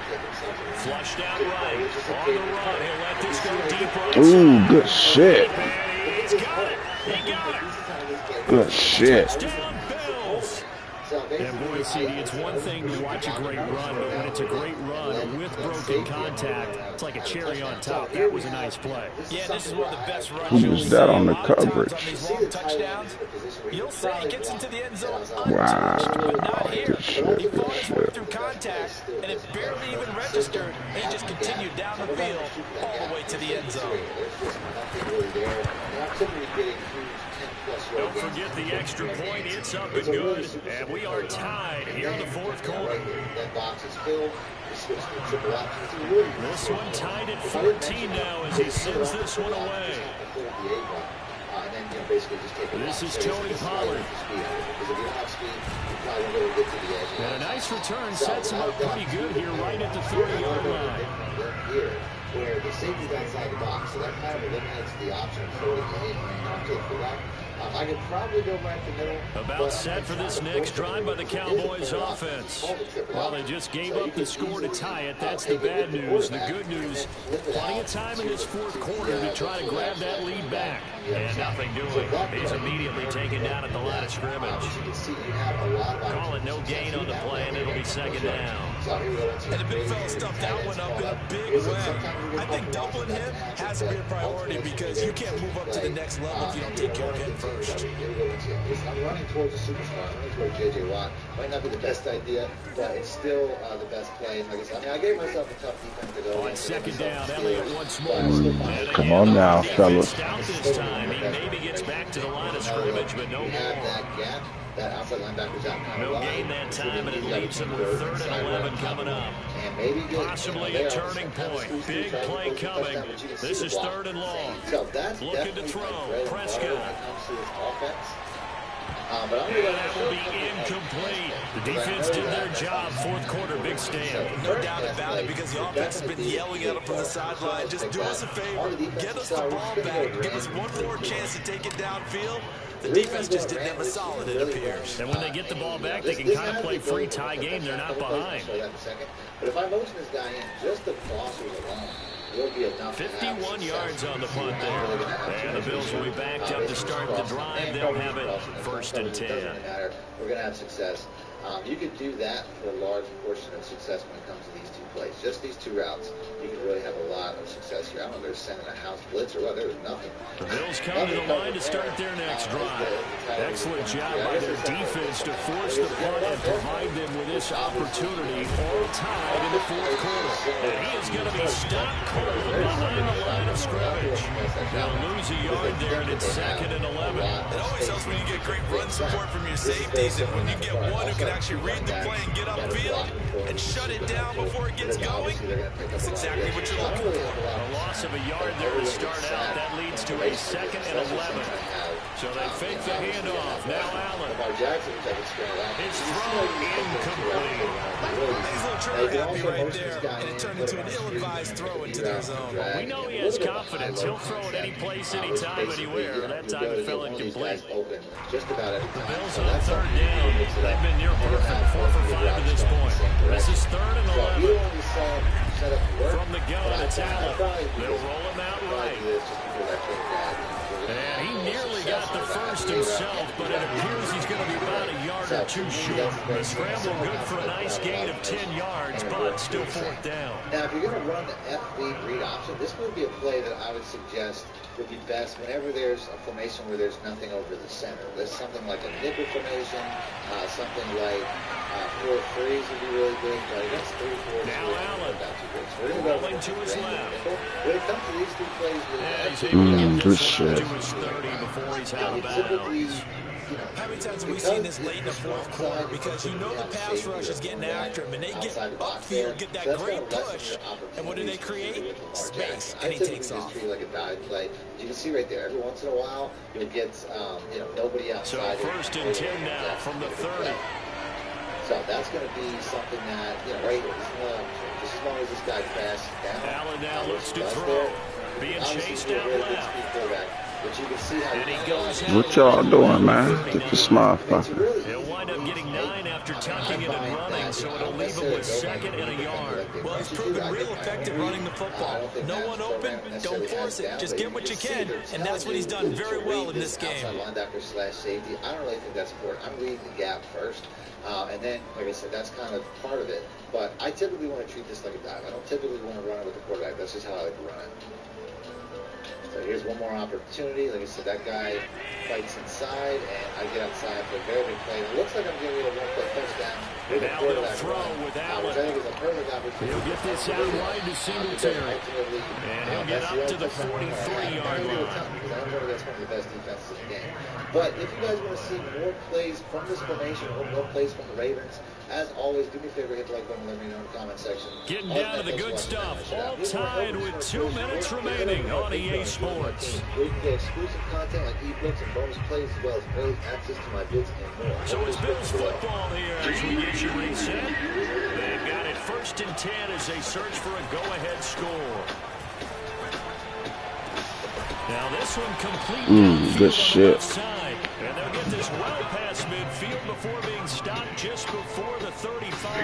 flushed out right. On the run. He'll let this go deep right. Ooh, good shit. He's got it. He got it. Good shit. Touchdown, Bills. And boy, CD, it's one thing to watch a great run, but when it's a great run with broken contact, it's like a cherry on top. That was a nice play. Yeah, this is one of the best runs. Who was that on the coverage? On these long touchdowns, you'll say he gets into the end zone untouched, Wow. but not here. He fought his way through contact, and it barely even registered, and he just continued down the field all the way to the end zone. Don't forget the extra point. It's up and good. And we are tied here in the 4th quarter. This one tied at 14 now as he sends this one away. basically just take a This is Tony Pollard. Because if you don't have speed, you probably won't be able to get to the edge. And a nice return sets him up pretty good here right at the 30-yard line. Here, where the safety's outside the box, so that kind of eliminates the option of throwing the in to the fullback. I could probably go right to the middle. About set for this next drive by the Cowboys offense. Well, they just gave up the score to tie it. That's the bad news. The good news, plenty of time in this fourth quarter to try to grab that lead back. And nothing doing. He's immediately taken down at the line of scrimmage. Call it no gain on the play, and it'll be second down. And the big fella stuffed that one up in a big way. I think doubling him has to be a priority because you can't move up to the next level if you don't take care of him first. I'm running towards a superstar. I'm running towards J.J. Watt. Might not be the best idea, but it's still the best play. Like I said, I gave myself a tough defense to go. On second down, Elliott once more. Come on now, fellas. This time, he maybe gets back to the line of scrimmage, but no more. That gap. That outside linebacker's out kind of No gain that time, and it leaves him with 3rd and 11 coming up. And maybe Possibly a turning point. Big play coming. This is 3rd and long. Looking to throw. Prescott. And that will be incomplete. The defense did their job. Fourth quarter, big stand. No doubt about it, because the offense has been yelling at him from the sideline. Just do us a favor. Get us the ball back. Give us one more chance to take it downfield. The defense just didn't have a solid, it appears. And when they get the ball back, they can kind of play free tie game. They're not behind. But if I motion this guy in, just the crossers alone will be enough. 51 yards on the punt there. And the Bills will be backed up to start the drive. They'll have it 1st and 10. We're going to have success. You could do that for a large portion of success when it comes to these two plays. Just these two routes, you could really have a lot of success here. I don't know if they're sending a house blitz or what. There was nothing. The Bills come to the line to start their next drive. Excellent job by their defense to force the punt and provide them with this opportunity, all tied in the fourth quarter. And he is going to be stopped cold behind the line of scrimmage. They'll lose a yard there, and it's 2nd and 11. It always helps when you get great run support from your safeties, and when you get one who can actually read the play and get upfield and shut it down before it gets going, that's exactly what you're looking for. A loss of a yard there to start out. That leads to a 2nd and 11. So they fake the handoff. Now Allen. His throw incomplete. He's a little trigger happy right there, and it turned into an ill-advised throw into their zone. We know he has confidence. He'll throw it any place, anytime, anywhere. That time it fell incomplete. The Bills on 3rd down. They've been near perfect, 4 for 5 to this point. This is 3rd and 11. From the gun, it's Allen. They'll roll him out right. And he nearly got the first himself, but it appears he's going to be about a yard or two short. The scramble good for a nice gain of 10 yards, but still 4th down. Now, if you're going to run the FB read option, this would be a play that I would suggest would be best whenever there's a formation where there's nothing over the center. There's something like a nickel formation, something like 4-3s would be really good, but against 3-4s, now Allen rolling to his left. When it comes to these two plays, he's able to get good this shit. to his 30 before he's out of bounds. How many times have we seen this late in the fourth quarter? Because you know the pass rush is getting after him, and they get upfield, get that great push, and what do they create? Space, and he takes off. Like a dive play. You can see right there, every once in a while, you'll get nobody outside. So 1st and 10 now from the 30. So that's going to be something that, right here, just as long as this guy passes down. Allen now looks to throw, being chased out left. But you can see how and he goes What y'all doing, man? Get this motherfucker. He'll wind up getting 9 after tucking it and running, so it'll leave him with 2nd and a yard. Well, he's proven real effective running the football. No one open, don't force it. Just get what you can, and that's what he's done very well in this game. Linebacker/safety. I don't really think that's important. I'm reading the gap first, and then, like I said, that's kind of part of it. But I typically want to treat this like a dive. I don't typically want to run it with the quarterback. That's just how I like to run it. So here's one more opportunity. Like I said, that guy fights inside, and I get outside for a very big play. It looks like I'm getting a one-play touchdown. And now they'll throw with Allen. I think is a perfect opportunity. He'll get this out wide to Singletary. And he'll get up to the 43-yard line. Because I know that's one of the best defenses in the game. But if you guys want to see more plays from this formation or more plays from the Ravens, as always, do me a favor, hit the like button, let me know in the comment section. Getting down to the good stuff. All tied with 2 minutes remaining on EA Sports. Sports. Where you can get exclusive content like ebooks and bonus plays, as well as early access to my vids and more. So it's Bills football here as we get you reset. They've got it 1st and 10 as they search for a go-ahead score. Now this one complete good shit. side, and they'll get this well past midfield before being stopped just before the 35.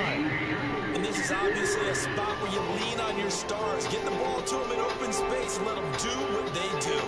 And this is obviously a spot where you lean on your stars, get the ball to them in open space, and let them do what they do.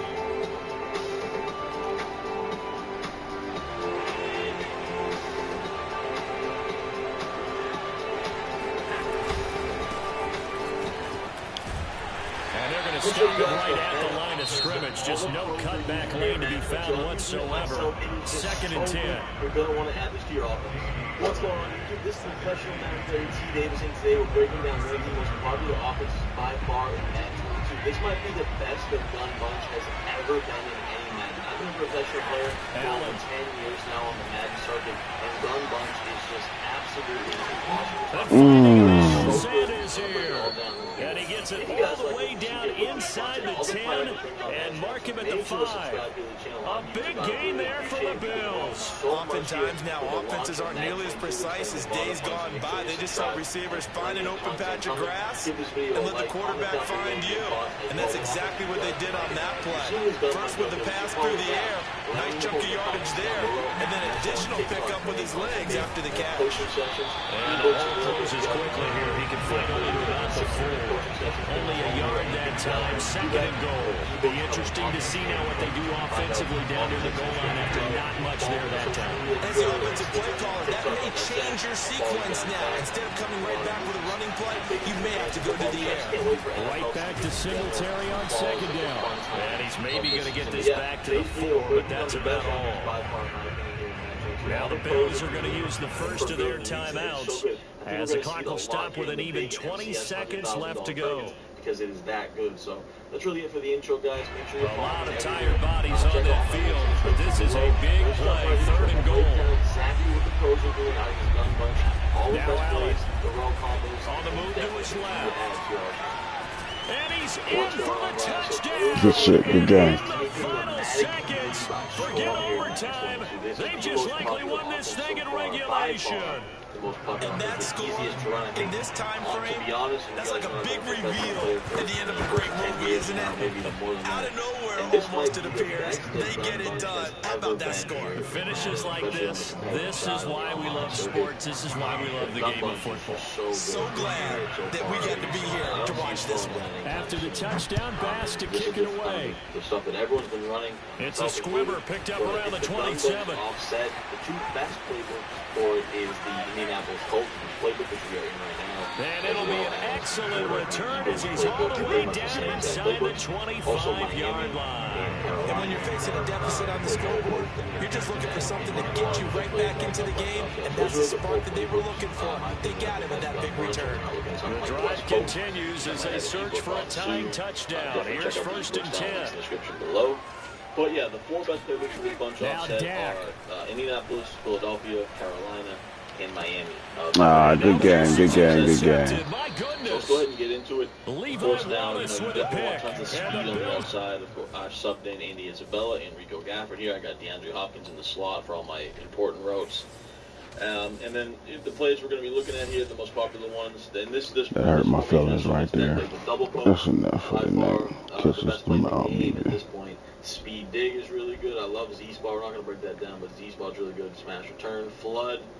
Stop it right at the line of scrimmage. Just no cutback lane to be found whatsoever. 2nd and 10. You're going to want to add this to your offense. What's going on YouTube? This is the professional manager, T. Davidson. Today we're breaking down one of the most popular offenses by far in Madden 22. This might be the best the gun bunch has ever been in any Madden. I've been a professional player for over 10 years now on the Madden circuit, and gun bunch is just absolutely impossible. Sanders here. And he gets it all the way down inside the 10 and mark him at the 5. A big gain there for the Bills. Oftentimes now offenses aren't nearly as precise as days gone by. They just saw receivers find an open patch of grass and let the quarterback find you. And that's exactly what they did on that play. First with the pass through the air, nice chunk of yardage there, and then additional pickup with his legs after the catch. And the ball closes quickly here. He can find only about the 4. Only a yard that time. 2nd and goal. Be interesting to see now what they do offensively down near the goal line after not much there that time. As the offensive play caller, that may change your sequence now. Instead of coming right back with a running play, you may have to go to the air. Right back to Singletary on 2nd down. And he's maybe going to get this back to the 4, but that's about all. Now the Bills are going to use the first of their timeouts as the clock will stop with an even 20 seconds left to go. Because it is that good. So that's really it for the intro, guys. Make sure a lot of tired bodies on that field, but this is a big play. 3rd and goal. Exactly what the pros are doing out of this gun bunch. All the best plays, the raw combos. On the move to his left. And he's in for the touchdown. Good shit, good game. In the final seconds, forget overtime. They just likely won this thing in regulation. And that score, in this time frame, that's like a big reveal at the end of a great movie, isn't it? Out of nowhere, almost it appears. They get it done. How about that score? Finishes like this is why we love sports. This is why we love the game of football. So glad that we get to be here to watch this one. After the touchdown, Bass to kick it away. The stuff that everyone's been running. It's a squibber picked up around the 27. Offset. The 2 best playbooks for it is the Indianapolis Colts playbook, which we are in right now. And it'll be an excellent return as he's all the way down inside the 25-yard line. And when you're facing a deficit on the scoreboard, you're just looking for something to get you right back into the game, and that's the spark that they were looking for. They got it with that big return. The drive continues as they search for a tying touchdown. Here's 1st and 10. Description below. But yeah, the 4 best playbooks for this bunch offset are Indianapolis, Philadelphia, Carolina, and Miami. Good game, good game, good game. My goodness. Let's go ahead and get into it. Of course, now, you with a definitely pick. want tons of speed on the outside. Of course, I subbed in Andy Isabella, Enrico Gafford here. I got DeAndre Hopkins in the slot for all my important routes. And then the plays we're going to be looking at here, the most popular ones. And this that hurt my feelings right there. That's enough for the night. Kisses them out, baby. At this point, speed dig is really good. I love Z-Spot. We're not going to break that down, but Z-Spot's really good. Smash return, flood.